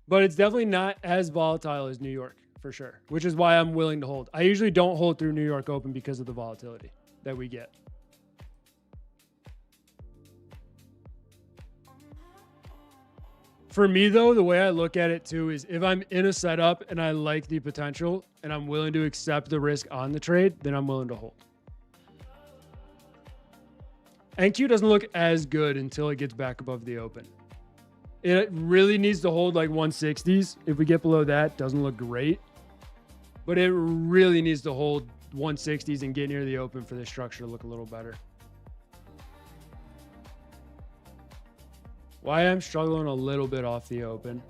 But it's definitely not as volatile as New York, for sure, which is why I'm willing to hold. I usually don't hold through New York Open because of the volatility that we get. For me, though, the way I look at it, too, is if I'm in a setup and I like the potential and I'm willing to accept the risk on the trade, then I'm willing to hold. NQ doesn't look as good until it gets back above the open. It really needs to hold like 160s. If we get below that, it doesn't look great. But it really needs to hold 160s and get near the open for this structure to look a little better. Why I'm struggling a little bit off the open.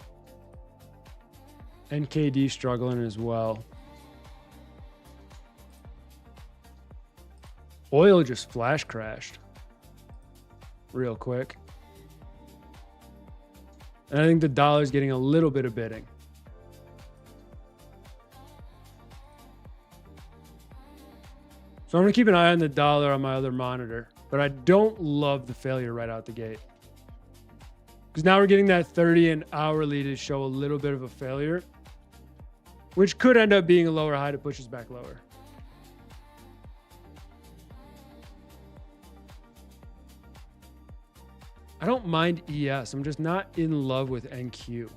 And KD struggling as well. Oil just flash crashed real quick. And I think the dollar's getting a little bit of bidding. So I'm going to keep an eye on the dollar on my other monitor. but I don't love the failure right out the gate. Because now we're getting that 30 and hourly to show a little bit of a failure, which could end up being a lower high to push us back lower. I don't mind ES. I'm just not in love with NQ.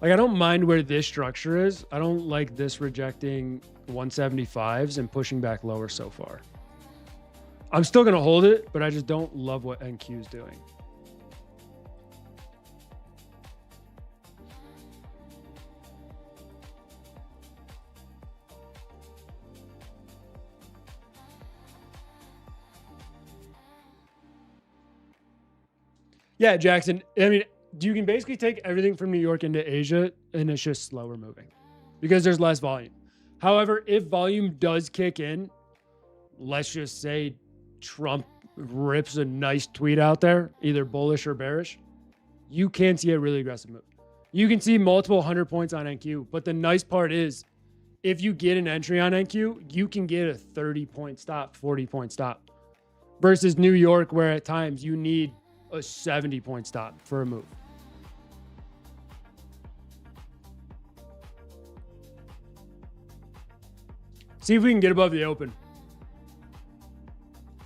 Like, I don't mind where this structure is. I don't like this rejecting 175s and pushing back lower so far. I'm still going to hold it, but I just don't love what NQ is doing. Yeah, Jackson. I mean, you can basically take everything from New York into Asia and it's just slower moving because there's less volume. However, if volume does kick in, let's just say Trump rips a nice tweet out there, either bullish or bearish, you can see a really aggressive move. You can see multiple 100 points on NQ, but the nice part is if you get an entry on NQ, you can get a 30-point stop, 40-point stop versus New York, where at times you need a 70-point stop for a move. See if we can get above the open.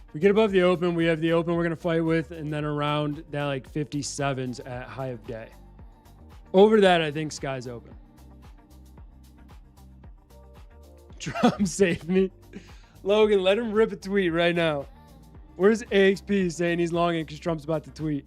If we get above the open, we have the open we're going to fight with, and then around that like 57s at high of day. Over that, I think sky's open. Trump saved me. Logan, let him rip a tweet right now. Where's AXP saying he's longing because Trump's about to tweet?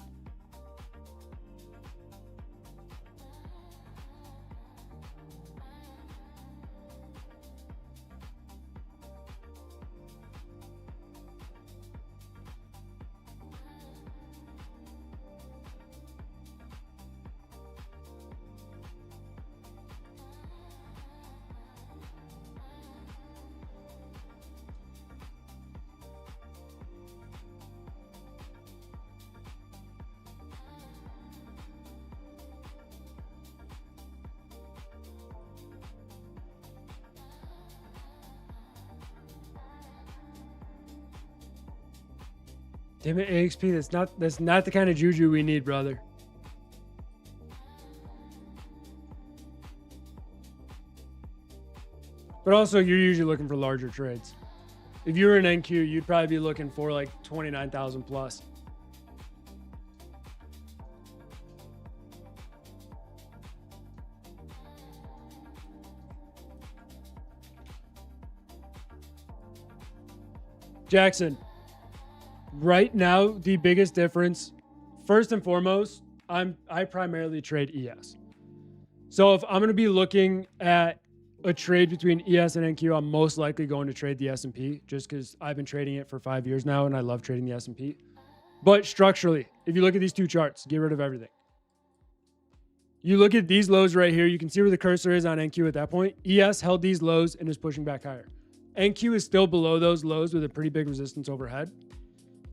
Damn it, AXP, that's not the kind of juju we need, brother. But also, you're usually looking for larger trades. If you were an NQ, you'd probably be looking for like 29,000 plus. Jackson. Right now, the biggest difference, first and foremost, I primarily trade ES. So if I'm going to be looking at a trade between ES and NQ, I'm most likely going to trade the S&P just because I've been trading it for 5 years now and I love trading the S&P. But structurally, if you look at these two charts, get rid of everything. You look at these lows right here, you can see where the cursor is on NQ at that point. ES held these lows and is pushing back higher. NQ is still below those lows with a pretty big resistance overhead.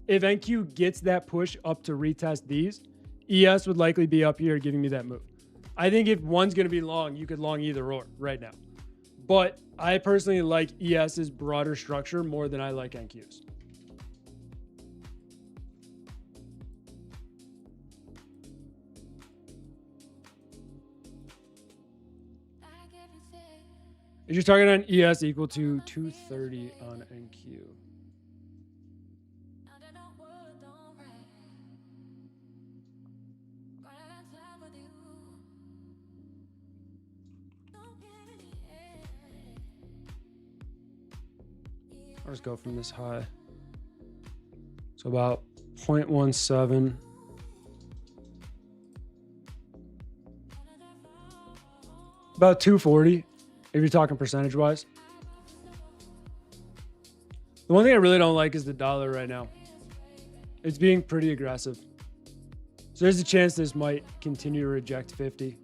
If NQ gets that push up to retest these, ES would likely be up here giving me that move. I think if one's going to be long, you could long either or right now. But I personally like ES's broader structure more than I like NQ's. Is your target on ES equal to 230 on NQ? I'll just go from this high. So about 0.17. About 240, if you're talking percentage wise. The one thing I really don't like is the dollar right now. It's being pretty aggressive. So there's a chance this might continue to reject 50.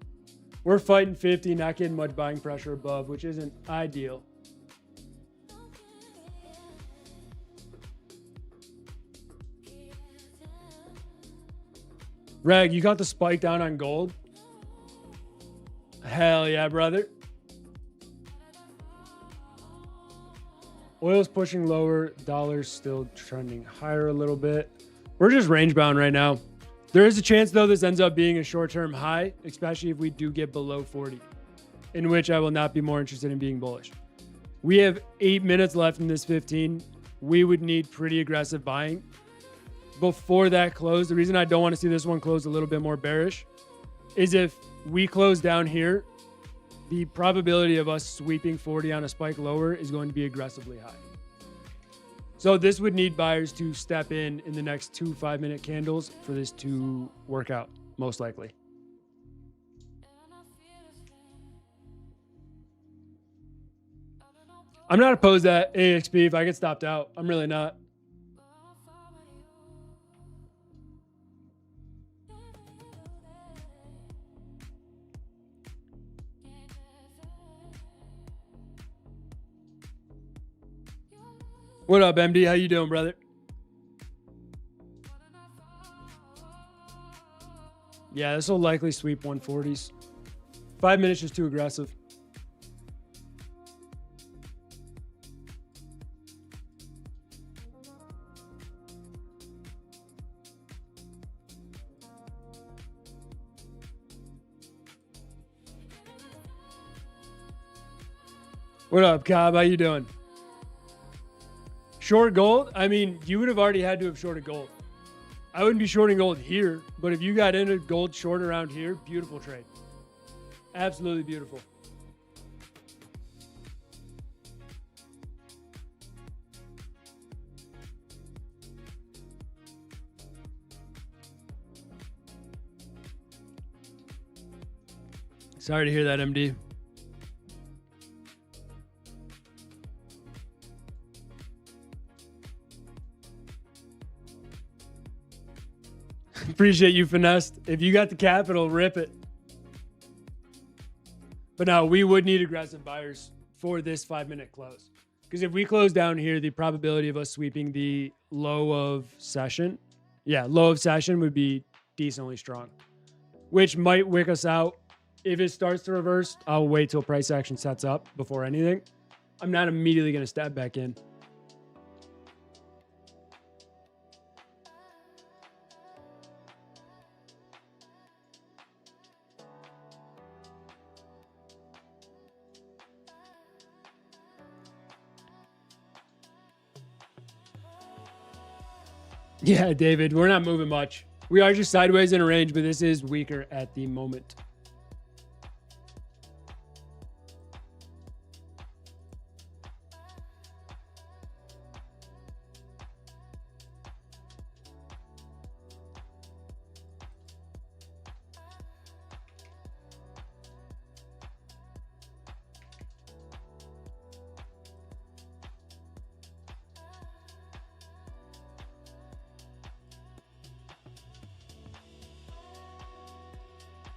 We're fighting 50, not getting much buying pressure above, which isn't ideal. Reg, you got the spike down on gold? Hell yeah, brother. Oil's pushing lower. Dollar's still trending higher a little bit. We're just range bound right now. There is a chance, though, this ends up being a short-term high, especially if we do get below 40, in which I will not be more interested in being bullish. We have 8 minutes left in this 15. We would need pretty aggressive buying before that close. The reason I don't want to see this one close a little bit more bearish is if we close down here, the probability of us sweeping 40 on a spike lower is going to be aggressively high. So this would need buyers to step in the next 2 5-minute candles for this to work out, most likely. I'm not opposed to AXP if I get stopped out. I'm really not. What up, MD? How you doing, brother? Yeah, this will likely sweep 140s. 5 minutes is too aggressive. What up, Cobb? How you doing? Short gold? I mean, you would have already had to have shorted gold. I wouldn't be shorting gold here, but if you got into gold short around here, beautiful trade. Absolutely beautiful. Sorry to hear that, MD. Appreciate you, Finessed. If you got the capital, rip it. But no, we would need aggressive buyers for this 5-minute close. Because if we close down here, the probability of us sweeping the low of session, low of session would be decently strong, which might wick us out. If it starts to reverse, I'll wait till price action sets up before anything. I'm not immediately going to step back in. Yeah, David, we're not moving much. We are just sideways in a range, but this is weaker at the moment.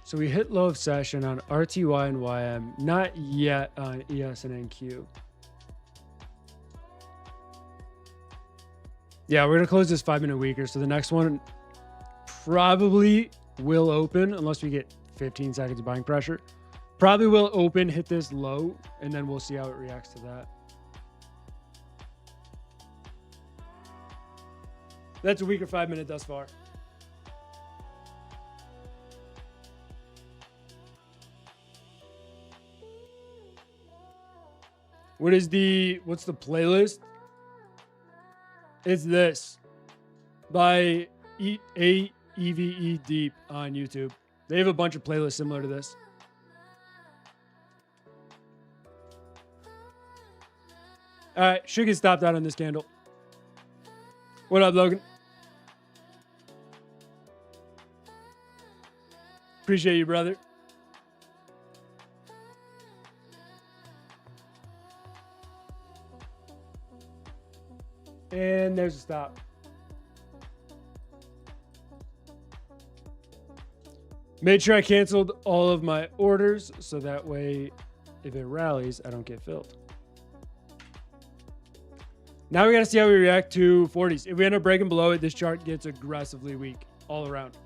So we hit low of session on RTY and YM, not yet on ES and NQ. Yeah, we're going to close this 5-minute weaker. So the next one probably will open unless we get 15 seconds of buying pressure. Probably will open, hit this low, and then we'll see how it reacts to that. That's a weaker 5-minute thus far. What's the playlist? It's this by AEVE Deep on YouTube. They have a bunch of playlists similar to this. All right, should get stopped out on this candle. What up, Logan? Appreciate you, brother. And there's a stop. Made sure I canceled all of my orders so that way if it rallies, I don't get filled. Now we got to see how we react to 40s. If we end up breaking below it, this chart gets aggressively weak all around.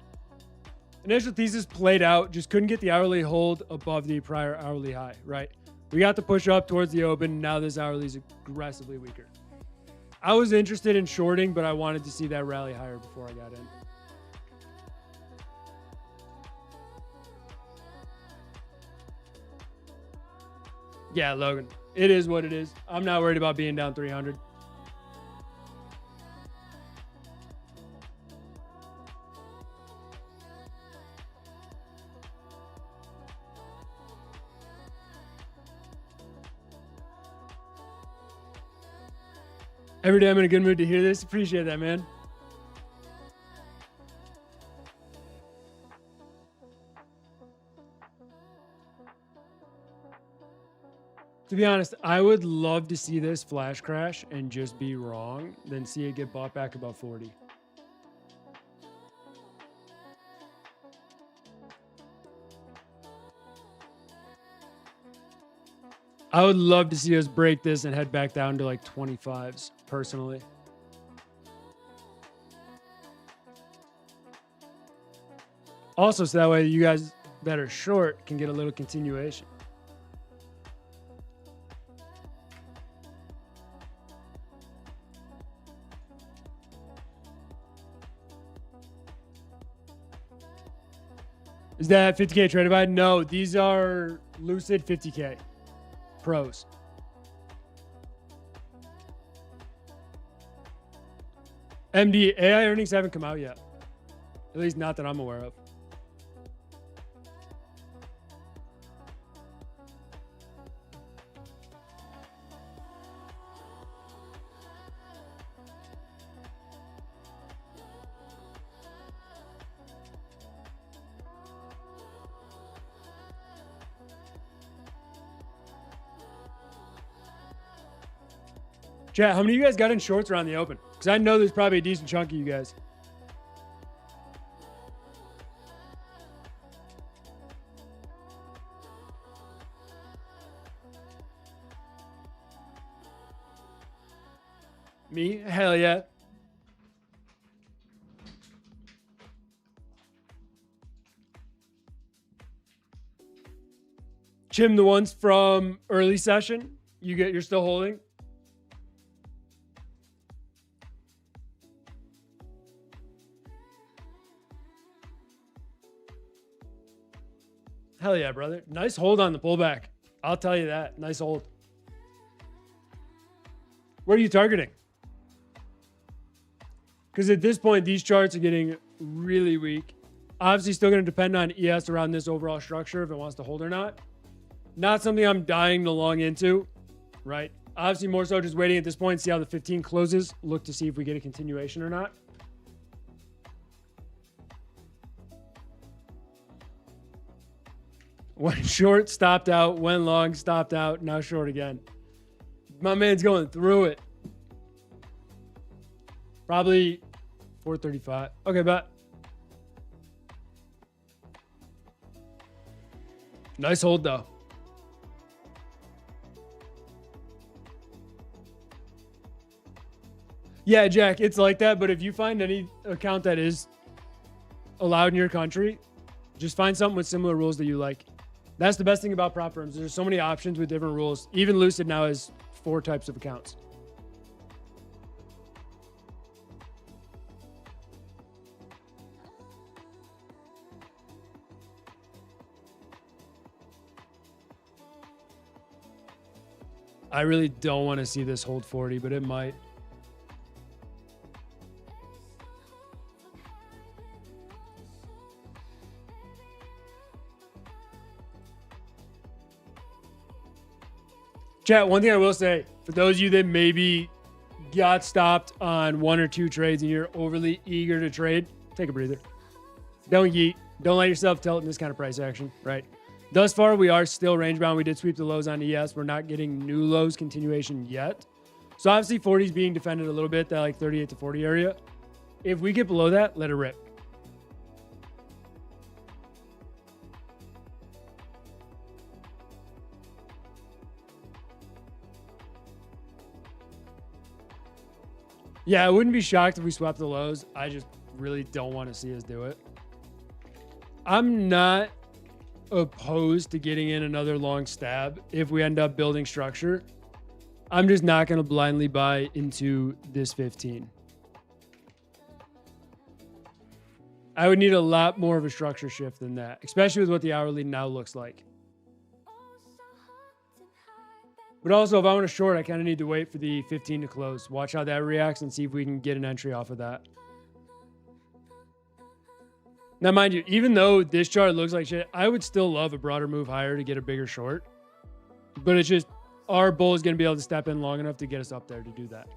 Initial thesis played out, just couldn't get the hourly hold above the prior hourly high, right? We got the push up towards the open. Now this hourly is aggressively weaker. I was interested in shorting, but I wanted to see that rally higher before I got in. Yeah, Logan, it is what it is. I'm not worried about being down 300. Every day I'm in a good mood to hear this. Appreciate that, man. To be honest, I would love to see this flash crash and just be wrong, then see it get bought back about 40. I would love to see us break this and head back down to like 25s, personally. Also, so that way you guys that are short can get a little continuation. Is that 50K trade divide? No, these are Lucid 50K pros. MD, AI earnings haven't come out yet. At least not that I'm aware of. Chat, how many of you guys got in shorts around the open? Because I know there's probably a decent chunk of you guys. Me? Hell yeah. Chim, the ones from early session, you're still holding? Hell yeah, brother. Nice hold on the pullback. I'll tell you that. Nice hold. What are you targeting? Because at this point, these charts are getting really weak. Obviously, still going to depend on ES around this overall structure if it wants to hold or not. Not something I'm dying to long into, right? Obviously, more so just waiting at this point, see how the 15 closes, look to see if we get a continuation or not. Went short, stopped out, went long, stopped out, now short again. My man's going through it. Probably 435. Okay, bet. Nice hold, though. Yeah, Jack, it's like that. But if you find any account that is allowed in your country, just find something with similar rules that you like. That's the best thing about prop firms. There's so many options with different rules. Even Lucid now has 4 types of accounts. I really don't want to see this hold 40, but it might. Chat, one thing I will say, for those of you that maybe got stopped on 1 or 2 trades and you're overly eager to trade, take a breather. Don't yeet. Don't let yourself tilt in this kind of price action, right? Thus far, we are still range bound. We did sweep the lows on ES. We're not getting new lows continuation yet. So obviously 40 is being defended a little bit, that like 38 to 40 area. If we get below that, let it rip. Yeah, I wouldn't be shocked if we swept the lows. I just really don't want to see us do it. I'm not opposed to getting in another long stab if we end up building structure. I'm just not going to blindly buy into this 15. I would need a lot more of a structure shift than that, especially with what the hourly now looks like. But also, if I want to short, I kind of need to wait for the 15 to close. Watch how that reacts and see if we can get an entry off of that. Now, mind you, even though this chart looks like shit, I would still love a broader move higher to get a bigger short. But it's just, our bull is going to be able to step in long enough to get us up there to do that.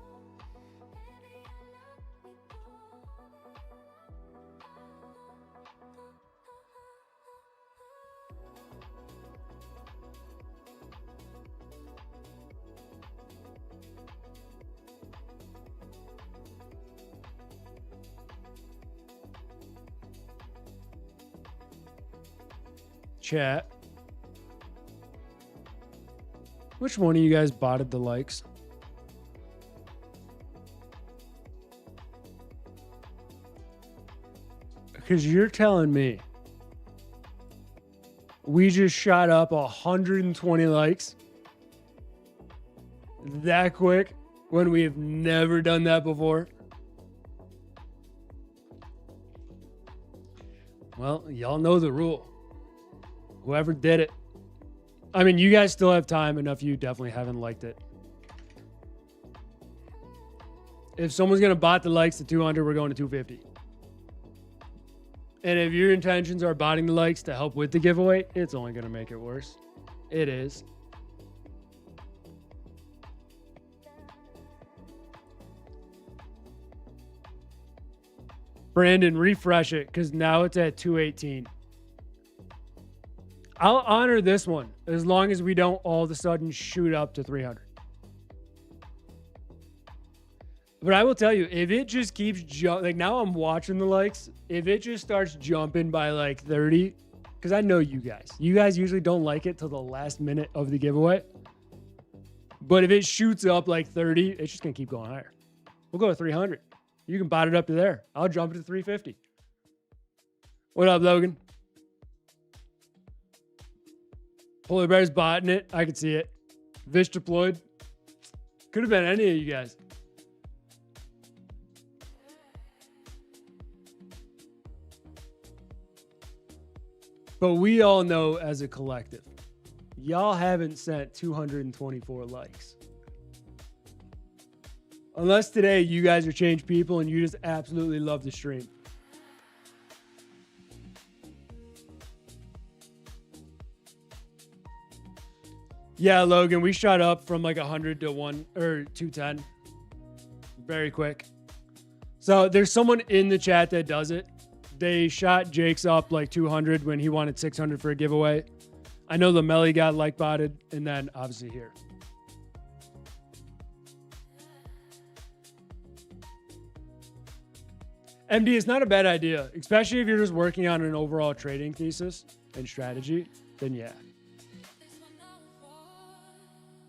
Chat. Which one of you guys botted the likes? Because you're telling me we just shot up 120 likes that quick when we have never done that before. Well, y'all know the rule. Whoever did it. I mean, you guys still have time. Enough of you definitely haven't liked it. If someone's going to bot the likes to 200, we're going to 250. And if your intentions are botting the likes to help with the giveaway, it's only going to make it worse. It is. Brandon, refresh it because now it's at 218. I'll honor this one as long as we don't all of a sudden shoot up to 300. But I will tell you, if it just keeps jumping, like now I'm watching the likes, if it just starts jumping by like 30, because I know you guys usually don't like it till the last minute of the giveaway. But if it shoots up like 30, it's just going to keep going higher. We'll go to 300. You can bot it up to there. I'll jump it to 350. What up, Logan? Polar Bear's botting it. I can see it. Vish deployed. Could have been any of you guys. But we all know as a collective, y'all haven't sent 224 likes. Unless today you guys are changed people and you just absolutely love the stream. Yeah, Logan, we shot up from like 100 to 210 very quick. So there's someone in the chat that does it. They shot Jake's up like 200 when he wanted 600 for a giveaway. I know the Melly got like botted, and then obviously here. MD is not a bad idea, especially if you're just working on an overall trading thesis and strategy, then yeah.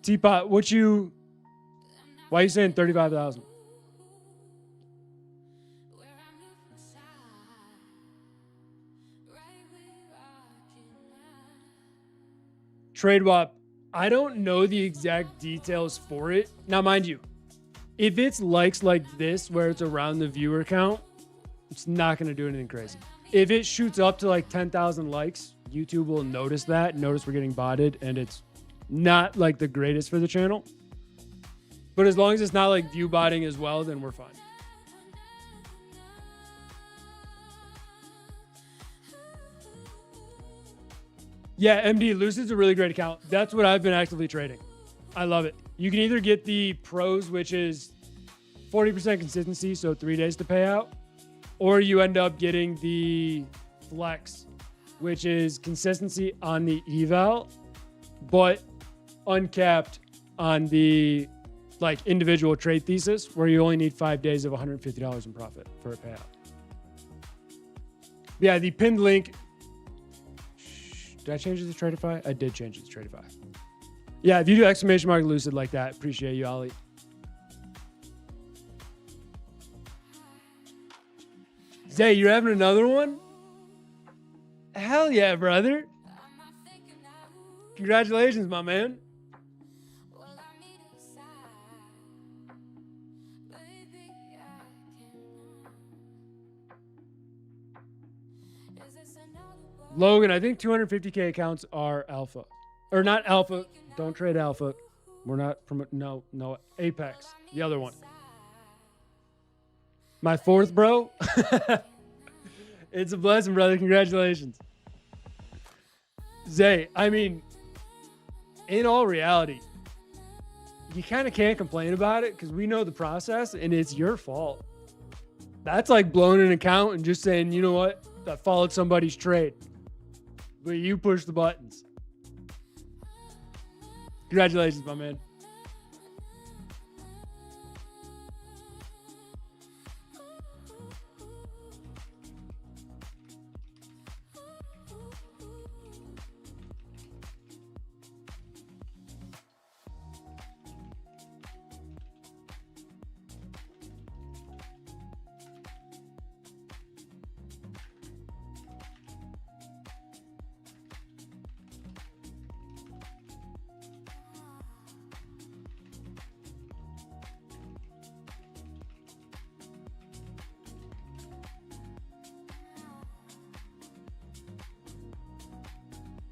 Teapot, why are you saying 35,000? TradeWap, I don't know the exact details for it. Now, mind you, if it's likes like this, where it's around the viewer count, it's not going to do anything crazy. If it shoots up to like 10,000 likes, YouTube will notice that, notice we're getting botted, and it's not like the greatest for the channel. But as long as it's not like view botting as well, then we're fine. Yeah, MD, Lucid's a really great account. That's what I've been actively trading. I love it. You can either get the pros, which is 40% consistency, so 3 days to pay out, or you end up getting the flex, which is consistency on the eval, but uncapped on the like individual trade thesis, where you only need 5 days of $150 in profit for a payout. Yeah, the pinned link. Did I change it to Tradify? I did change it to Tradify. Yeah, if you do exclamation mark Lucid like that, appreciate you, Ollie. Zay, you're having another one? Hell yeah, brother. Congratulations, my man. Logan, I think 250K accounts are alpha. Or not alpha. Don't trade alpha. We're not no, Apex. The other one. My fourth, bro. It's a blessing, brother. Congratulations. Zay, I mean, in all reality, you kind of can't complain about it because we know the process and it's your fault. That's like blowing an account and just saying, you know what? I followed somebody's trade. But you push the buttons. Congratulations, my man.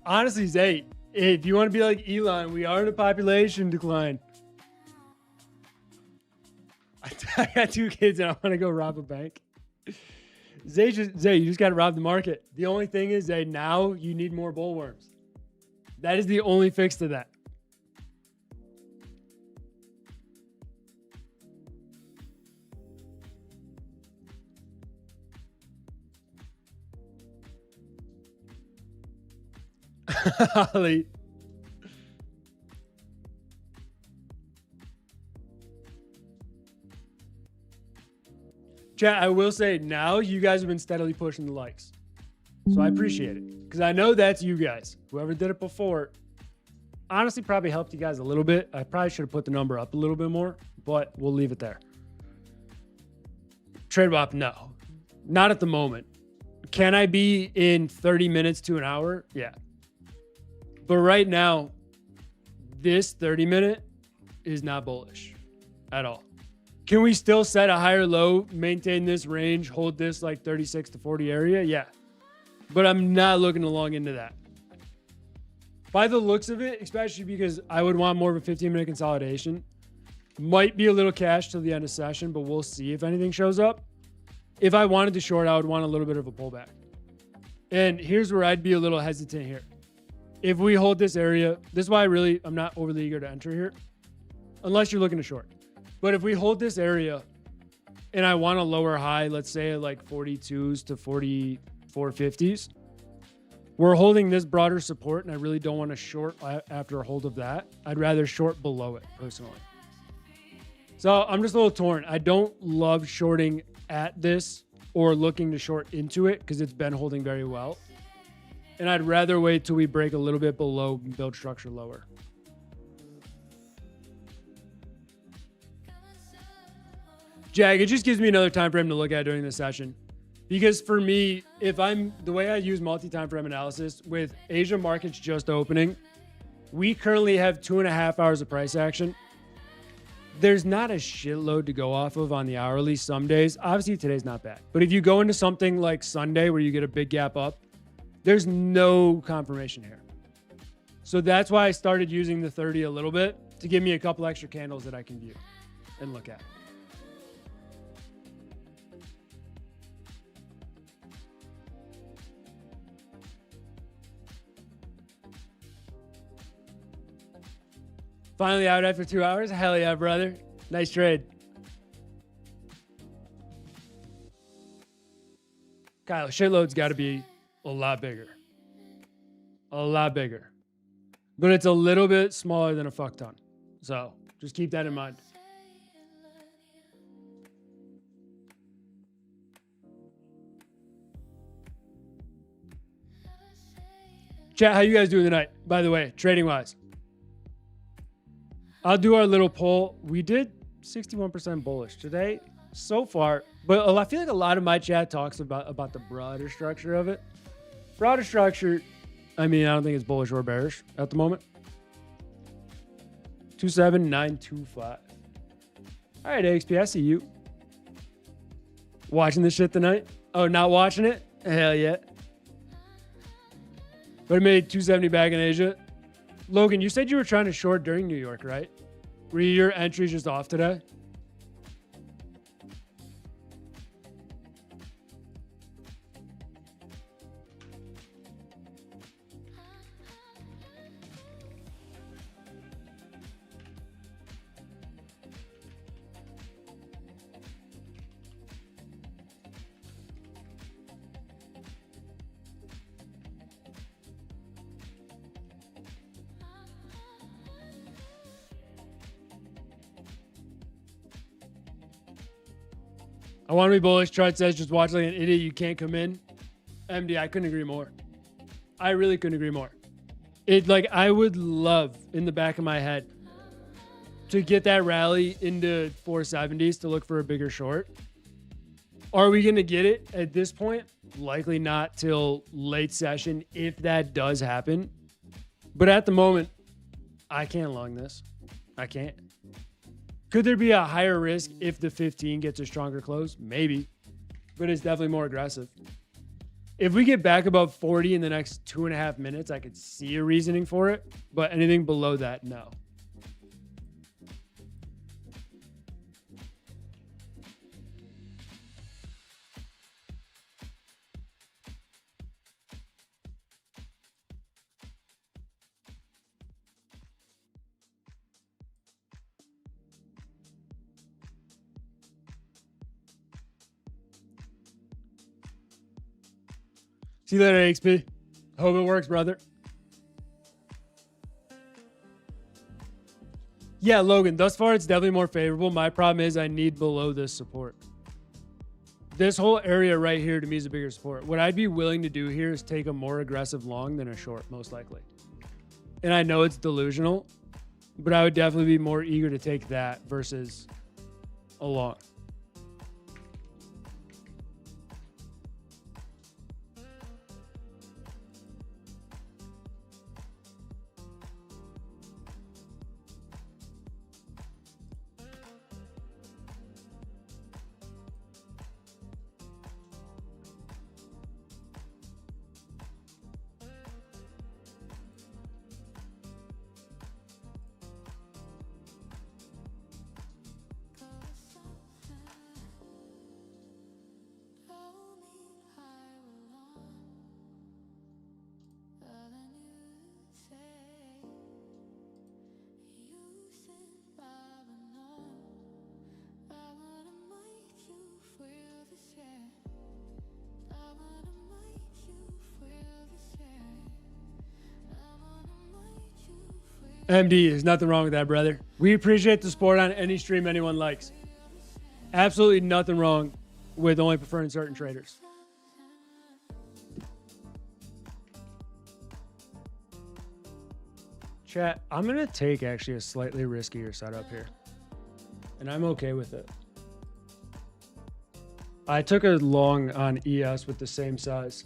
Honestly, Zay, if you want to be like Elon, we are in a population decline. I got 2 kids and I want to go rob a bank. Zay, you just got to rob the market. The only thing is, Zay, now you need more bullworms. That is the only fix to that. Holly. Chat, I will say now you guys have been steadily pushing the likes. So I appreciate it. Because I know that's you guys. Whoever did it before, honestly, probably helped you guys a little bit. I probably should have put the number up a little bit more, but we'll leave it there. Trade WAP, no. Not at the moment. Can I be in 30 minutes to an hour? Yeah. But right now, this 30-minute is not bullish at all. Can we still set a higher low, maintain this range, hold this like 36 to 40 area? Yeah. But I'm not looking to long into that. By the looks of it, especially because I would want more of a 15-minute consolidation. Might be a little cash till the end of session, but we'll see if anything shows up. If I wanted to short, I would want a little bit of a pullback. And here's where I'd be a little hesitant here. If we hold this area, this is why I'm not overly eager to enter here, unless you're looking to short. But if we hold this area and I want a lower high, let's say like 42s to 44.50s, we're holding this broader support and I really don't want to short after a hold of that. I'd rather short below it personally. So I'm just a little torn. I don't love shorting at this or looking to short into it because it's been holding very well. And I'd rather wait till we break a little bit below and build structure lower. Jag, it just gives me another time frame to look at during the session. Because for me, the way I use multi-time frame analysis with Asia markets just opening, we currently have 2.5 hours of price action. There's not a shitload to go off of on the hourly some days. Obviously, today's not bad. But if you go into something like Sunday where you get a big gap up, there's no confirmation here. So that's why I started using the 30 a little bit to give me a couple extra candles that I can view and look at. Finally out after 2 hours? Hell yeah, brother. Nice trade. Kyle, shitload's got to be a lot bigger. A lot bigger. But it's a little bit smaller than a fuck ton. So just keep that in mind. Chat, how you guys doing tonight? By the way, trading wise. I'll do our little poll. We did 61% bullish today so far, but I feel like a lot of my chat talks about the broader structure of it. Broader structure, I mean, I don't think it's bullish or bearish at the moment. 27925. All right, AXP, I see you. Watching this shit tonight? Oh, not watching it? Hell yeah. but it made 270 back in Asia. Logan, you said you were trying to short during New York, right? Were your entries just off today? I want to be bullish. Chart says just watch like an idiot. You can't come in. MD, I couldn't agree more. I really couldn't agree more. I would love in the back of my head to get that rally into 470s to look for a bigger short. Are we going to get it at this point? Likely not till late session if that does happen. But at the moment, I can't long this. I can't. Could there be a higher risk if the 15 gets a stronger close? Maybe, but it's definitely more aggressive. If we get back above 40 in the next 2.5 minutes, I could see a reasoning for it, but anything below that, no. See you later, XP. Hope it works, brother. Yeah, Logan, thus far it's definitely more favorable. My problem is I need below this support. This whole area right here to me is a bigger support. What I'd be willing to do here is take a more aggressive long than a short, most likely. And I know it's delusional, but I would definitely be more eager to take that versus a long. MD, there's nothing wrong with that, brother. We appreciate the support on any stream anyone likes. Absolutely nothing wrong with only preferring certain traders. Chat, I'm going to take actually a slightly riskier setup here. And I'm okay with it. I took a long on ES with the same size.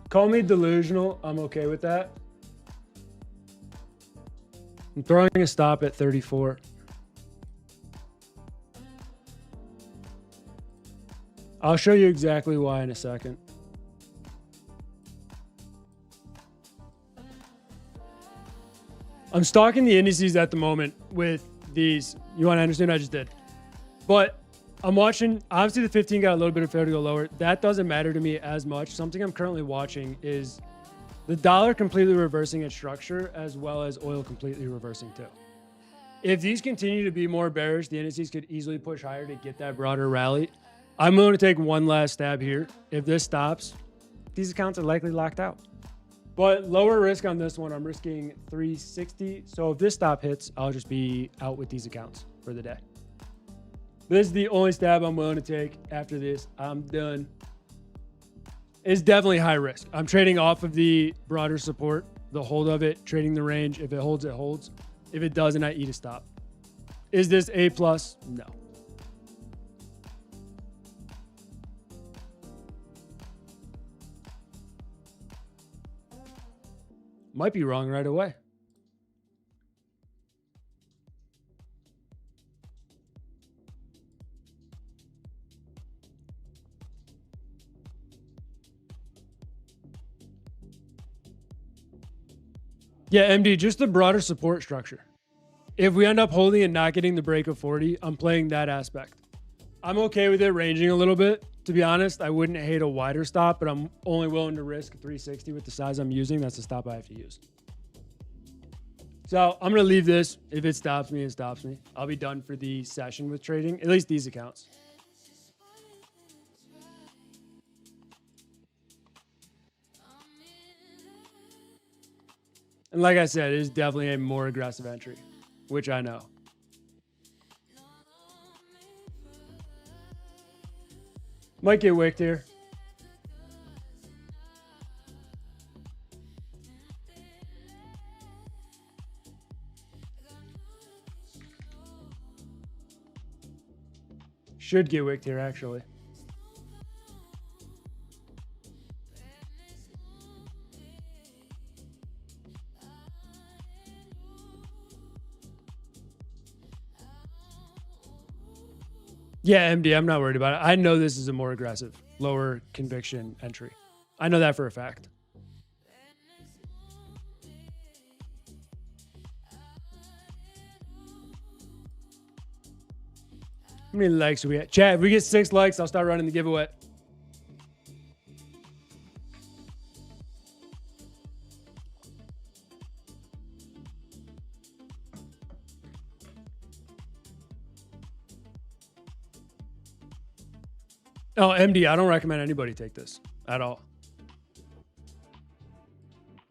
Call me delusional. I'm okay with that. I'm throwing a stop at 34. I'll show you exactly why in a second. I'm stalking the indices at the moment with these. You want to understand? I just did. But I'm watching. Obviously, the 15 got a little bit of failure to go lower. That doesn't matter to me as much. Something I'm currently watching is the dollar completely reversing its structure as well as oil completely reversing too. If these continue to be more bearish, the indices could easily push higher to get that broader rally. I'm going to take one last stab here. If this stops, these accounts are likely locked out. But lower risk on this one, I'm risking 360. So if this stop hits, I'll just be out with these accounts for the day. This is the only stab I'm willing to take. After this, I'm done. It's definitely high risk. I'm trading off of the broader support, the hold of it, trading the range. If it holds, it holds. If it doesn't, I eat a stop. Is this A+? No. Might be wrong right away. Yeah, MD, just the broader support structure. If we end up holding and not getting the break of 40, I'm playing that aspect. I'm okay with it ranging a little bit. To be honest, I wouldn't hate a wider stop, but I'm only willing to risk 360 with the size I'm using. That's the stop I have to use. So I'm going to leave this. If it stops me, it stops me. I'll be done for the session with trading, at least these accounts. And like I said, it is definitely a more aggressive entry, which I know. Might get wicked here. Should get wicked here, actually. Yeah, MD, I'm not worried about it. I know this is a more aggressive, lower conviction entry. I know that for a fact. How many likes do we have? Chat, if we get 6 likes, I'll start running the giveaway. Oh, MD, I don't recommend anybody take this at all.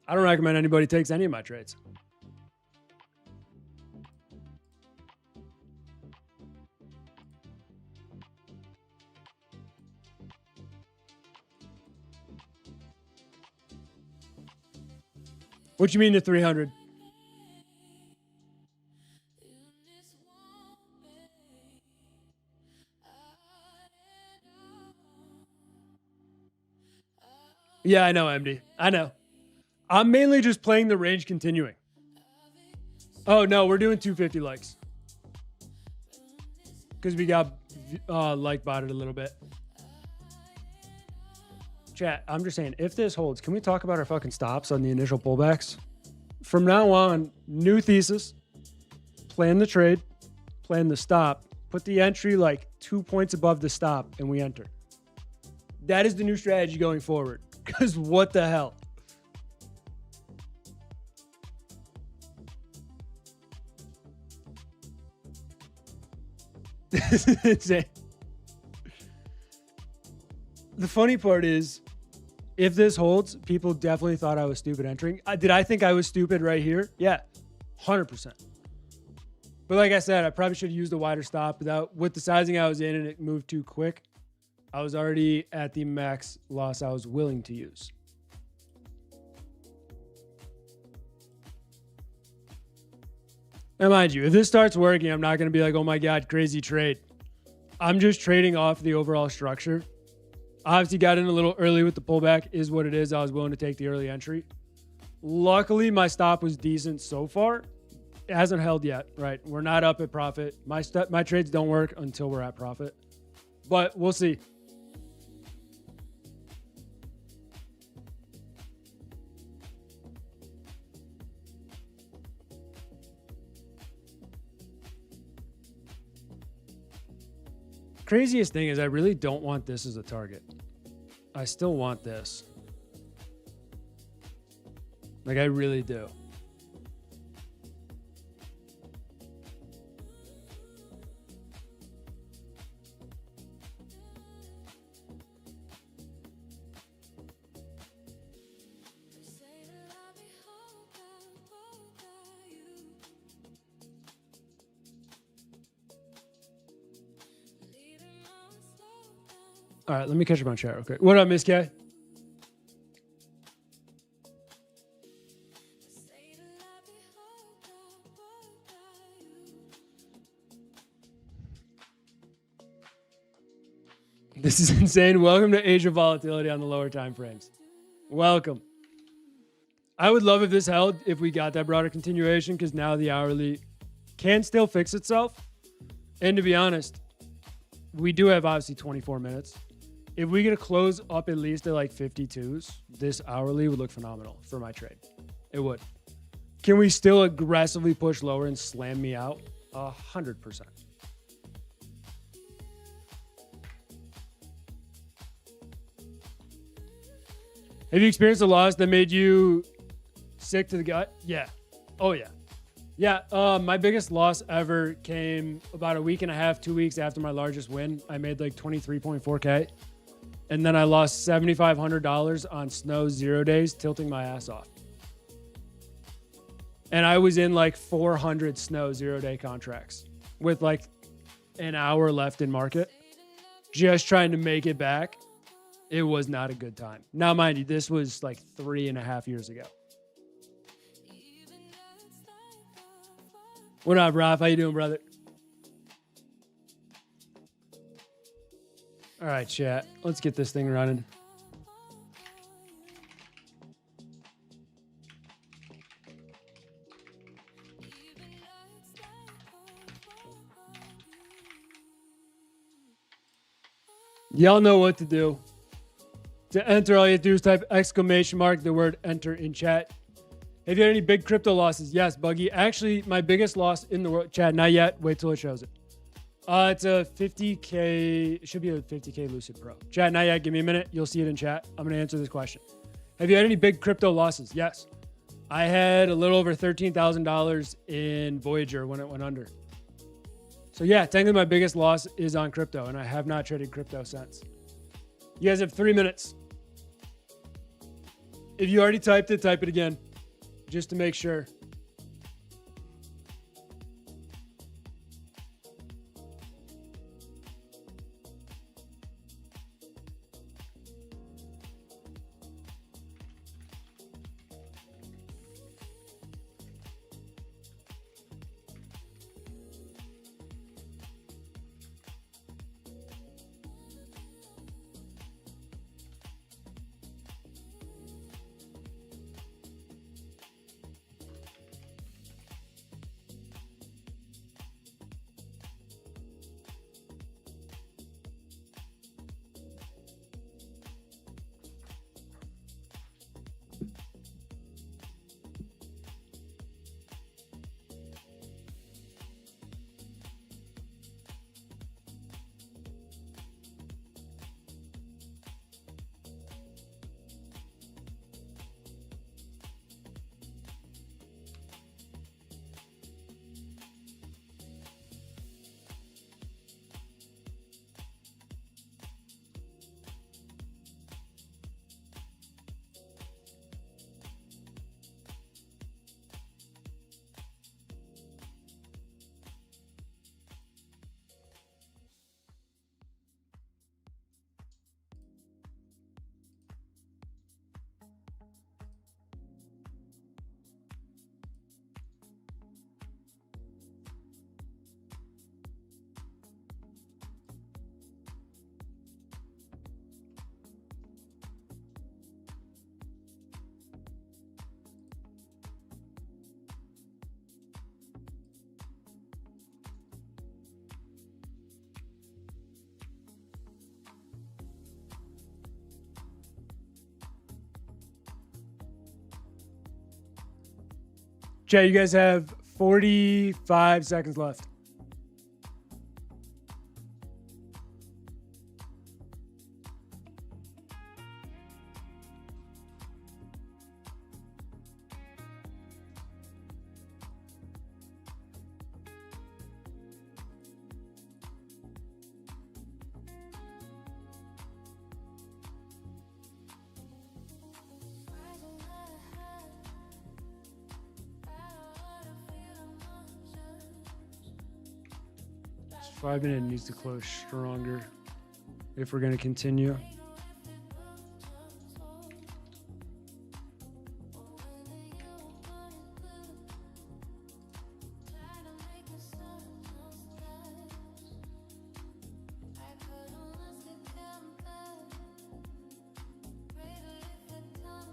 I don't recommend anybody takes any of my trades. What you mean to 300? Yeah, I know, MD. I know. I'm mainly just playing the range continuing. Oh, no, we're doing 250 likes. Because we got like botted a little bit. Chat, I'm just saying, if this holds, can we talk about our fucking stops on the initial pullbacks? From now on, new thesis, plan the trade, plan the stop, put the entry like 2 points above the stop, and we enter. That is the new strategy going forward. Because what the hell? This is insane. The funny part is, if this holds, people definitely thought I was stupid entering. Did I think I was stupid right here? Yeah, 100%. But like I said, I probably should have used a wider stop. With the sizing I was in and it moved too quick, I was already at the max loss I was willing to use. And mind you, if this starts working, I'm not going to be like, oh my God, crazy trade. I'm just trading off the overall structure. Obviously got in a little early with the pullback, is what it is. I was willing to take the early entry. Luckily, my stop was decent so far. It hasn't held yet, right? We're not up at profit. My trades don't work until we're at profit. But we'll see. Craziest thing is I really don't want this as a target. I still want this. Like I really do. All right, let me catch up on chat real quick. What up, Miss K? This is insane. Welcome to Age of Volatility on the lower time frames. Welcome. I would love if this held, if we got that broader continuation, because now the hourly can still fix itself. And to be honest, we do have obviously 24 minutes. If we get a close up at least at like 52s, this hourly would look phenomenal for my trade. It would. Can we still aggressively push lower and slam me out? 100%. Have you experienced a loss that made you sick to the gut? Yeah. Oh, yeah. Yeah. My biggest loss ever came about a week and a half, 2 weeks after my largest win. I made like 23.4K. And then I lost $7,500 on snow 0 days, tilting my ass off. And I was in like 400 snow 0 day contracts with like an hour left in market, just trying to make it back. It was not a good time. Now, mind you, this was like 3.5 years ago. What up, Ralph? How you doing, brother? All right, chat. Let's get this thing running. Y'all know what to do. To enter, all you have to do is type ! The word enter in chat. Have you had any big crypto losses? Yes, Buggy. Actually, my biggest loss in the world, chat, not yet. Wait till it shows it. It's a 50K, it should be a 50K Lucid Pro. Chat, not yet. Give me a minute. You'll see it in chat. I'm going to answer this question. Have you had any big crypto losses? Yes. I had a little over $13,000 in Voyager when it went under. So yeah, technically my biggest loss is on crypto, and I have not traded crypto since. You guys have 3 minutes. If you already typed it, type it again, just to make sure. Chat, you guys have 45 seconds left. This 5 minute needs to close stronger if we're going to continue.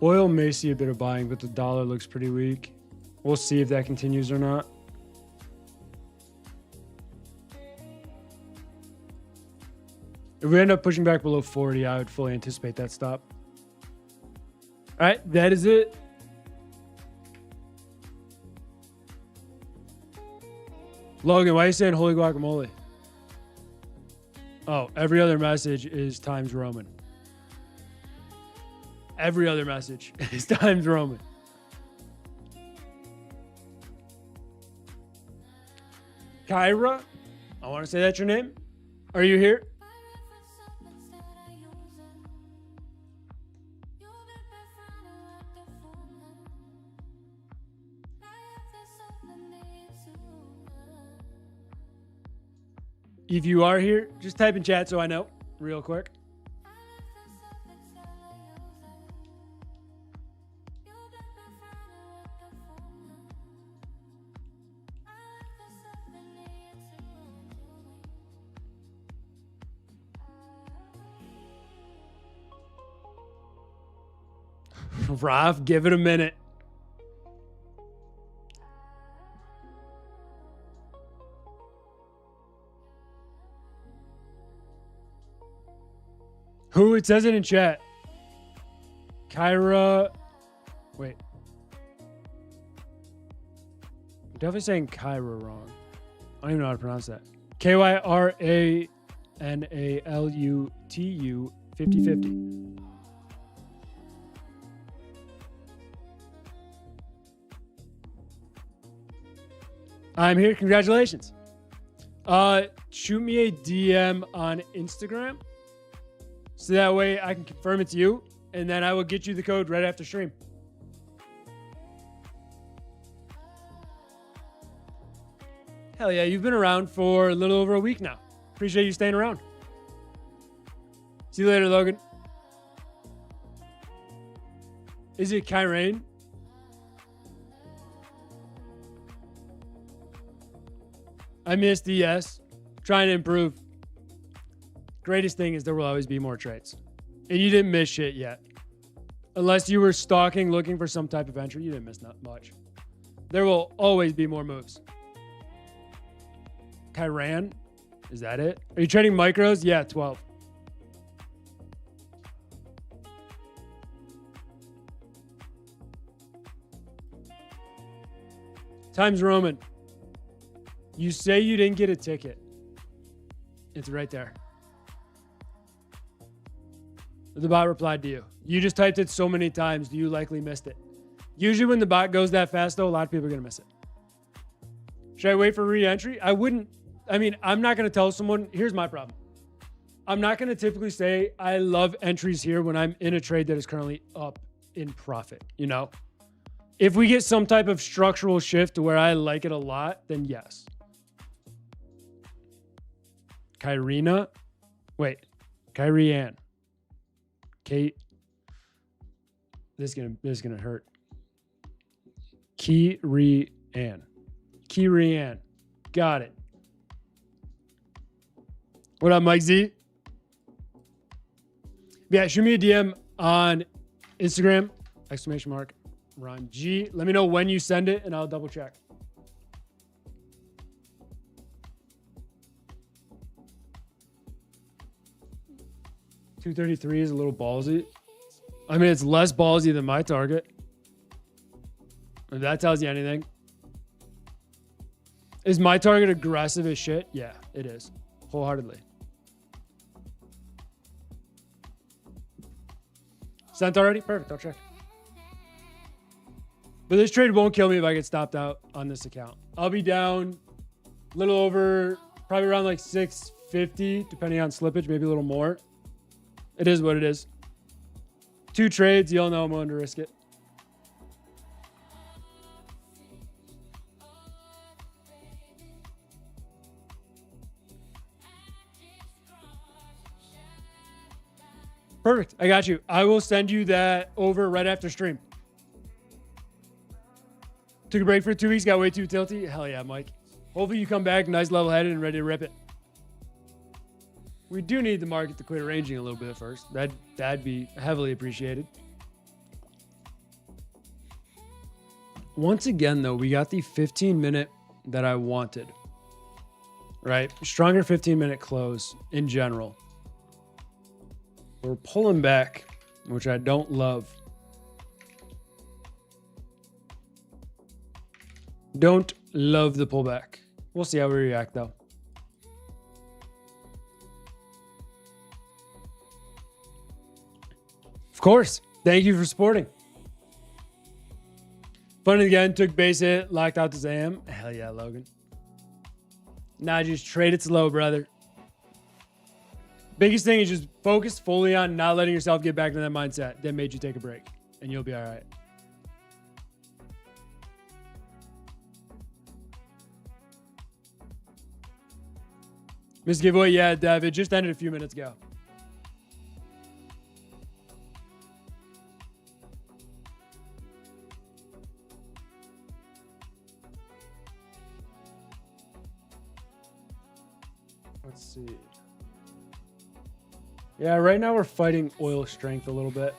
Oil may see a bit of buying, but the dollar looks pretty weak. We'll see if that continues or not. If we end up pushing back below 40, I would fully anticipate that stop. All right, that is it. Logan, why are you saying holy guacamole? Oh, every other message is Times Roman. Every other message is Times Roman. Kyra, I want to say that's your name. Are you here? If you are here, just type in chat so I know real quick. Ralph, give it a minute. Who? It says it in chat. Kyra. Wait. I'm definitely saying Kyra wrong. I don't even know how to pronounce that. KYRANALUTU 5050. I'm here. Congratulations. Shoot me a DM on Instagram. So that way I can confirm it's you, and then I will get you the code right after stream. Hell yeah, you've been around for a little over a week now. Appreciate you staying around. See you later, Logan. Is it Kyrain? I missed the yes. Trying to improve. Greatest thing is there will always be more trades. And you didn't miss shit yet. Unless you were stalking, looking for some type of entry, you didn't miss not much. There will always be more moves. Kyran? Is that it? Are you trading micros? Yeah, 12. Times Roman. You say you didn't get a ticket. It's right there. The bot replied to you. You just typed it so many times, you likely missed it. Usually when the bot goes that fast, though, a lot of people are going to miss it. Should I wait for re-entry? I wouldn't. I mean, I'm not going to tell someone. Here's my problem. I'm not going to typically say I love entries here when I'm in a trade that is currently up in profit, you know? If we get some type of structural shift to where I like it a lot, then yes. Kyrina? Wait. Kyrianne. Kate. This is gonna hurt. Kyrianne. Kyrianne. Got it. What up, Mike Z? Yeah, shoot me a DM on Instagram, !, Ron G. Let me know when you send it and I'll double check. $233 is a little ballsy. I mean, it's less ballsy than my target. If that tells you anything. Is my target aggressive as shit? Yeah, it is. Wholeheartedly. Sent already? Perfect. I'll check. But this trade won't kill me if I get stopped out on this account. I'll be down a little over, probably around like 650, depending on slippage, maybe a little more. It is what it is. 2 trades, you'll know I'm willing to risk it. Perfect. I got you. I will send you that over right after stream. Took a break for 2 weeks, got way too tilty. Hell yeah, Mike. Hopefully you come back nice level-headed and ready to rip it. We do need the market to quit arranging a little bit at first. That'd be heavily appreciated. Once again, though, we got the 15-minute that I wanted. Right? Stronger 15-minute close in general. We're pulling back, which I don't love. Don't love the pullback. We'll see how we react though. Of course. Thank you for supporting. Fun again, took base hit, locked out to Zam. Hell yeah, Logan. Now just trade it slow, brother. Biggest thing is just focus fully on not letting yourself get back to that mindset that made you take a break, and you'll be all right. Missed giveaway, yeah, Dev. It just ended a few minutes ago. Let's see. Yeah, right now we're fighting oil strength a little bit.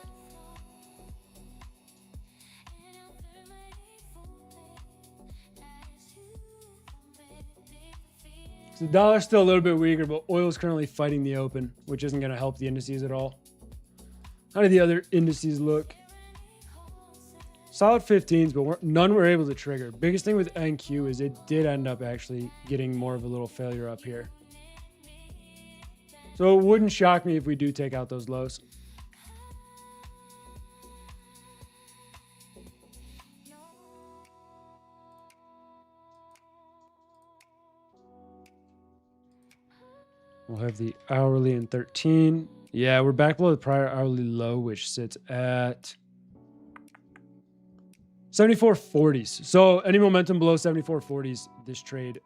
So the dollar's still a little bit weaker, but oil is currently fighting the open, which isn't going to help the indices at all. How do the other indices look? Solid 15s, but none were able to trigger. Biggest thing with NQ is it did end up actually getting more of a little failure up here. So it wouldn't shock me if we do take out those lows. We'll have the hourly in 13. Yeah, we're back below the prior hourly low, which sits at 74.40s. So any momentum below 74.40s, this trade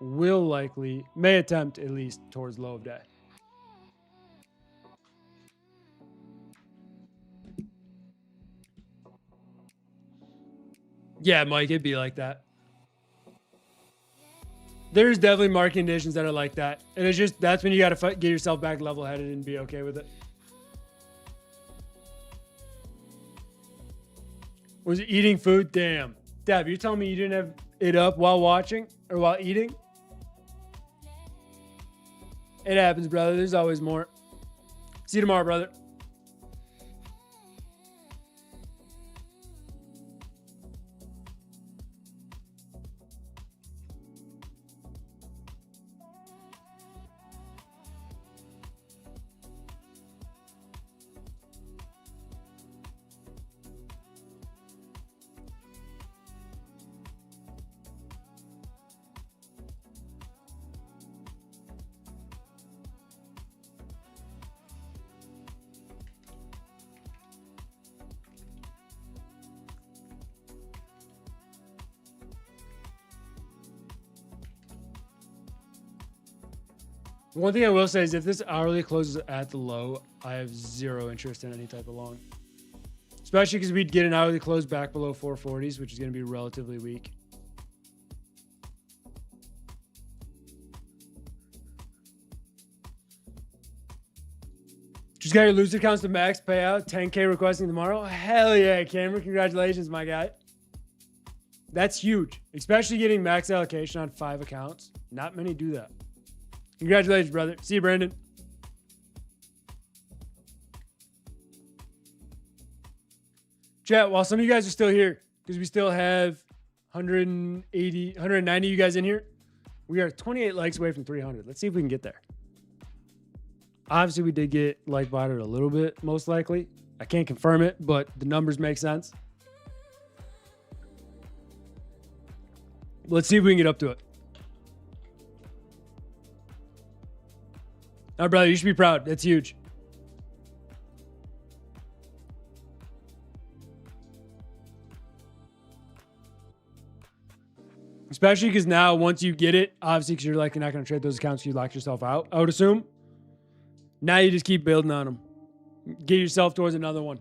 will likely, may attempt at least towards low of day. Yeah, Mike, it'd be like that. There's definitely market conditions that are like that. And it's just, that's when you got to get yourself back level-headed and be okay with it. Was it eating food? Damn. Deb, you're telling me you didn't have it up while watching or while eating? It happens, brother. There's always more. See you tomorrow, brother. One thing I will say is if this hourly closes at the low, I have zero interest in any type of long. Especially because we'd get an hourly close back below 440s, which is going to be relatively weak. Just got your loser accounts to max payout, 10K requesting tomorrow. Hell yeah, Cameron. Congratulations, my guy. That's huge, especially getting max allocation on 5 accounts. Not many do that. Congratulations, brother. See you, Brandon. Chat, while some of you guys are still here, because we still have 180, 190 of you guys in here, we are 28 likes away from 300. Let's see if we can get there. Obviously, we did get like botted a little bit, most likely. I can't confirm it, but the numbers make sense. Let's see if we can get up to it. All right, brother, you should be proud. That's huge. Especially because now, once you get it, obviously, because you're like not going to trade those accounts, you lock yourself out, I would assume. Now you just keep building on them. Get yourself towards another one.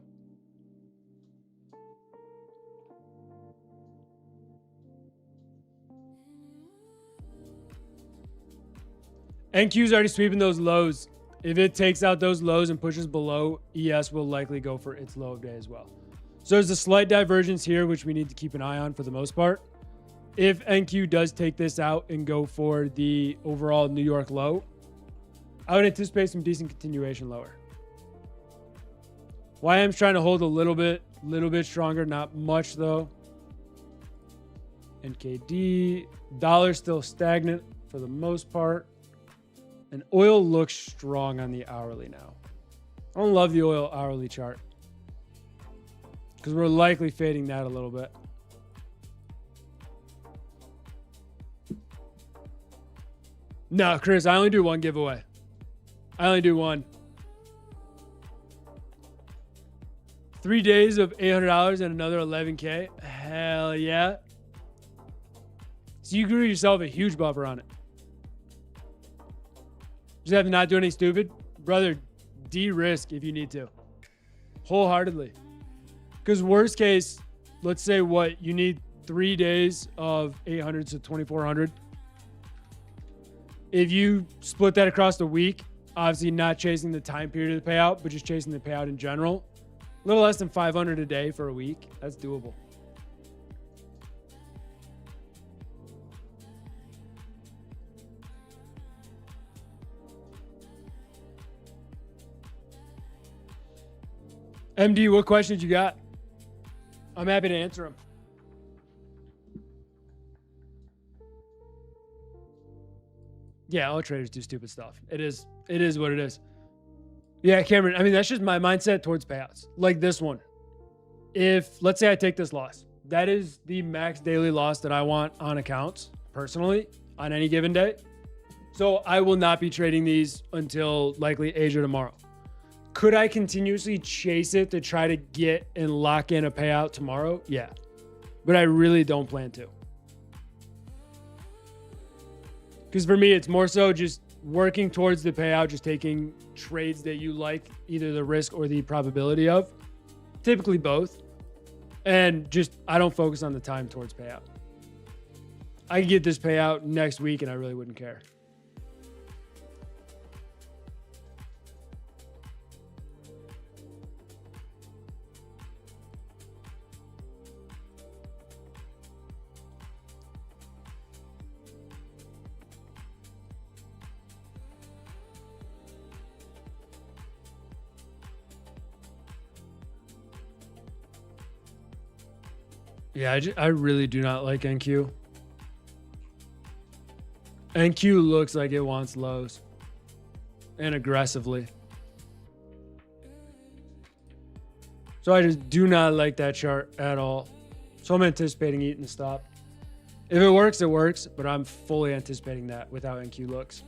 NQ's already sweeping those lows. If it takes out those lows and pushes below, ES will likely go for its low of day as well. So there's a slight divergence here, which we need to keep an eye on for the most part. If NQ does take this out and go for the overall New York low, I would anticipate some decent continuation lower. YM's trying to hold a little bit stronger, not much though. NKD. Dollar still stagnant for the most part. And oil looks strong on the hourly now. I don't love the oil hourly chart because we're likely fading that a little bit. No, Chris, I only do one giveaway. I only do one. 3 days of $800 and another 11K. Hell yeah. So you grew yourself a huge buffer on it. Just have to not do anything stupid. Brother, de-risk if you need to. Wholeheartedly. Because worst case, let's say what? You need 3 days of 800 to 2,400. If you split that across the week, obviously not chasing the time period of the payout, but just chasing the payout in general, a little less than 500 a day for a week. That's doable. MD, what questions you got? I'm happy to answer them. Yeah, all traders do stupid stuff. It is what it is. Yeah, Cameron, I mean, that's just my mindset towards payouts. Like this one. If, let's say I take this loss, that is the max daily loss that I want on accounts, personally, on any given day. So I will not be trading these until likely Asia tomorrow. Could I continuously chase it to try to get and lock in a payout tomorrow? Yeah. But I really don't plan to. Because for me, it's more so just working towards the payout, just taking trades that you like, either the risk or the probability of. Typically both. And just, I don't focus on the time towards payout. I could get this payout next week and I really wouldn't care. Yeah, I really do not like NQ. NQ looks like it wants lows. And aggressively. So I just do not like that chart at all. So I'm anticipating eating the stop. If it works, it works. But I'm fully anticipating that with how NQ looks.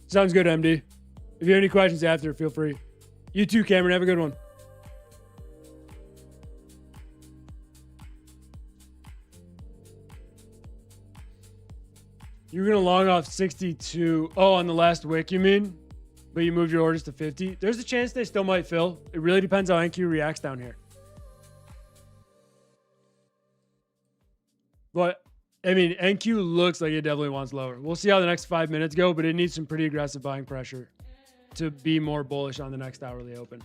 Sounds good, MD. If you have any questions after, feel free. You too, Cameron. Have a good one. You're going to long off 62. Oh, on the last wick, you mean? But you moved your orders to 50. There's a chance they still might fill. It really depends how NQ reacts down here. But, I mean, NQ looks like it definitely wants lower. We'll see how the next 5 minutes go, but it needs some pretty aggressive buying pressure to be more bullish on the next hourly open.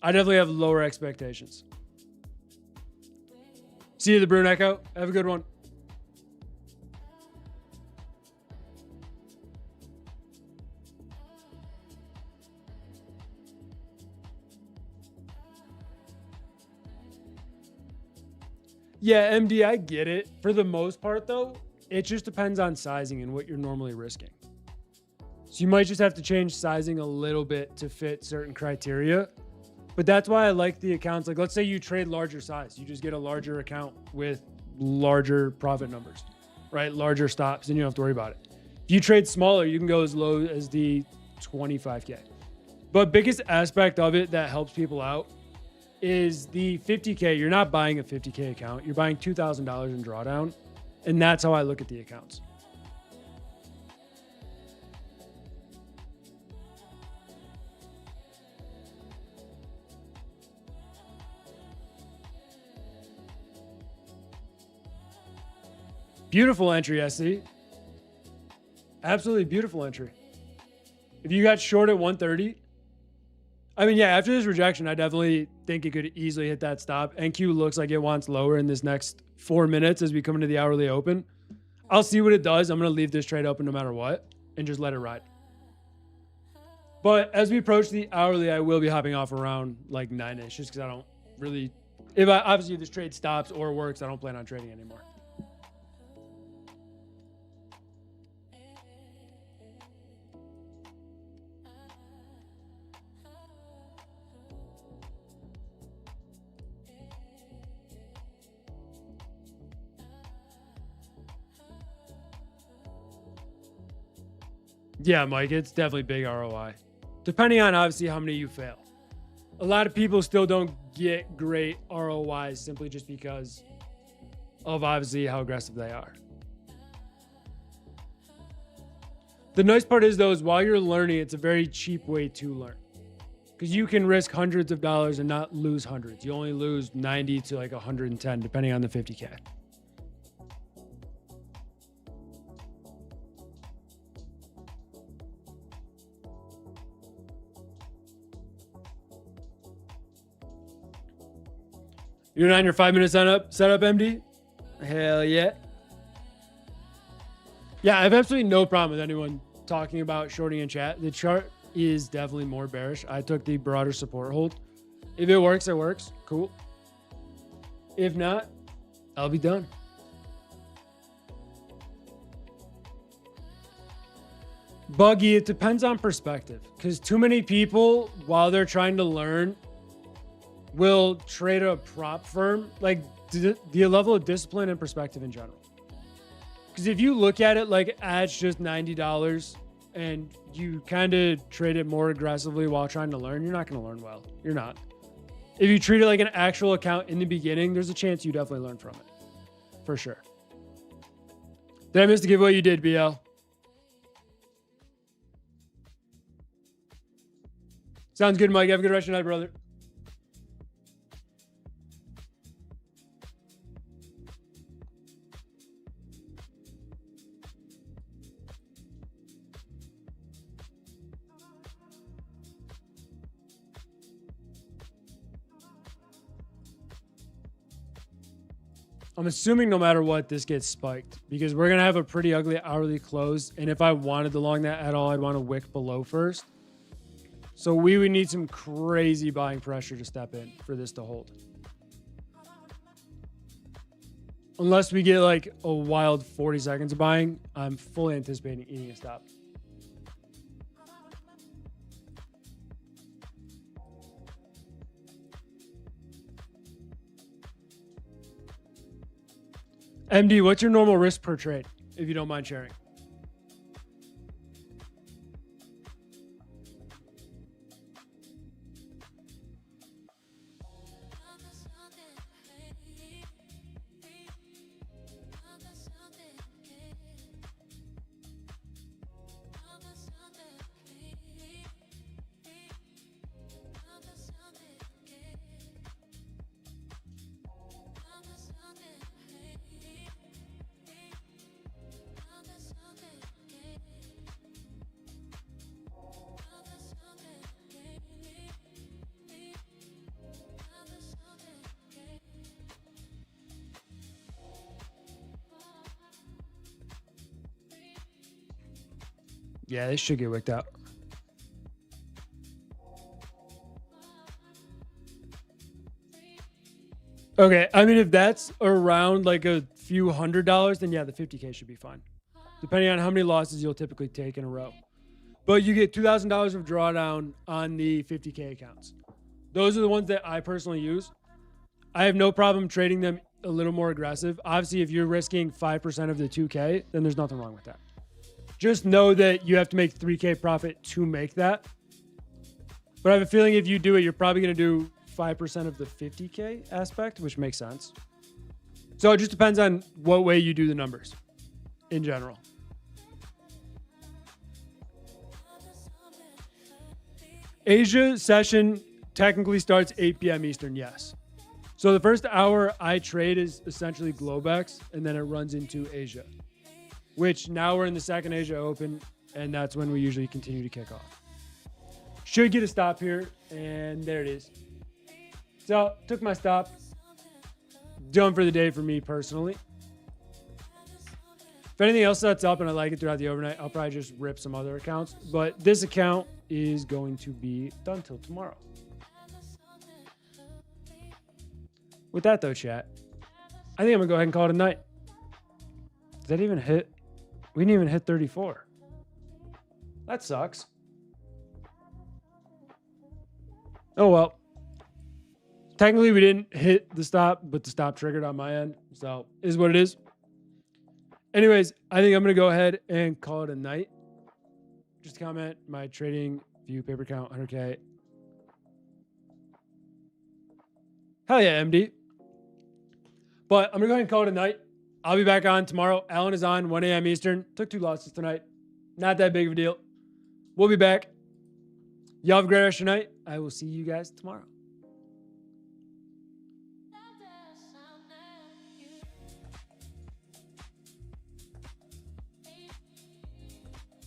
I definitely have lower expectations. See you, the Brune Echo. Have a good one. Yeah, MD, I get it. For the most part, though, it just depends on sizing and what you're normally risking. So you might just have to change sizing a little bit to fit certain criteria. But that's why I like the accounts. Like, let's say you trade larger size. You just get a larger account with larger profit numbers, right? Larger stops, and you don't have to worry about it. If you trade smaller, you can go as low as the 25K. But biggest aspect of it that helps people out is the 50K. You're not buying a 50K account. You're buying $2,000 in drawdown. And that's how I look at the accounts. Beautiful entry, SC. Absolutely beautiful entry. If you got short at 130, I mean, yeah, after this rejection, I definitely think it could easily hit that stop. NQ looks like it wants lower in this next 4 minutes as we come into the hourly open. I'll see what it does. I'm going to leave this trade open no matter what and just let it ride. But as we approach the hourly, I will be hopping off around like 9-ish just because I don't really, obviously if this trade stops or works, I don't plan on trading anymore. Yeah, Mike, it's definitely big ROI. Depending on obviously how many you fail. A lot of people still don't get great ROIs simply just because of obviously how aggressive they are. The nice part is though, is while you're learning, it's a very cheap way to learn. Because you can risk hundreds of dollars and not lose hundreds. You only lose 90 to like 110, depending on the 50K. You're on your 5-minute setup, MD? Hell yeah. Yeah, I have absolutely no problem with anyone talking about shorting in chat. The chart is definitely more bearish. I took the broader support hold. If it works, it works. Cool. If not, I'll be done. Buggy, it depends on perspective. Because too many people, while they're trying to learn, will trade a prop firm, like the level of discipline and perspective in general. Because if you look at it like it's just $90 and you kind of trade it more aggressively while trying to learn, you're not going to learn well. You're not. If you treat it like an actual account in the beginning, there's a chance you definitely learn from it. For sure. Did I miss the giveaway? You did, BL. Sounds good, Mike. Have a good rest of your night, brother. I'm assuming no matter what, this gets spiked because we're going to have a pretty ugly hourly close. And if I wanted to long that at all, I'd want to wick below first. So we would need some crazy buying pressure to step in for this to hold. Unless we get like a wild 40 seconds of buying, I'm fully anticipating eating a stop. MD, what's your normal risk per trade, if you don't mind sharing? Yeah, this should get wicked out. Okay, I mean, if that's around like a few $100s, then yeah, the 50K should be fine. Depending on how many losses you'll typically take in a row. But you get $2,000 of drawdown on the 50K accounts. Those are the ones that I personally use. I have no problem trading them a little more aggressive. Obviously, if you're risking 5% of the 2K, then there's nothing wrong with that. Just know that you have to make 3K profit to make that. But I have a feeling if you do it, you're probably going to do 5% of the 50K aspect, which makes sense. So it just depends on what way you do the numbers in general. Asia session technically starts 8 p.m. Eastern, yes. So the first hour I trade is essentially Globex, and then it runs into Asia, which now we're in the second Asia Open, and that's when we usually continue to kick off. Should get a stop here, and there it is. So took my stop. Done for the day for me personally. If anything else sets up and I like it throughout the overnight, I'll probably just rip some other accounts. But this account is going to be done till tomorrow. With that though, chat, I think I'm gonna go ahead and call it a night. Did that even hit? We didn't even hit 34. That sucks. Oh well. Technically, we didn't hit the stop, but the stop triggered on my end. So is what it is. Anyways, I think I'm gonna go ahead and call it a night. Just comment my trading view paper count 100K. Hell yeah, MD. But I'm gonna go ahead and call it a night. I'll be back on tomorrow. Alan is on 1 a.m. Eastern. Took 2 losses tonight. Not that big of a deal. We'll be back. Y'all have a great rest of your night. I will see you guys tomorrow.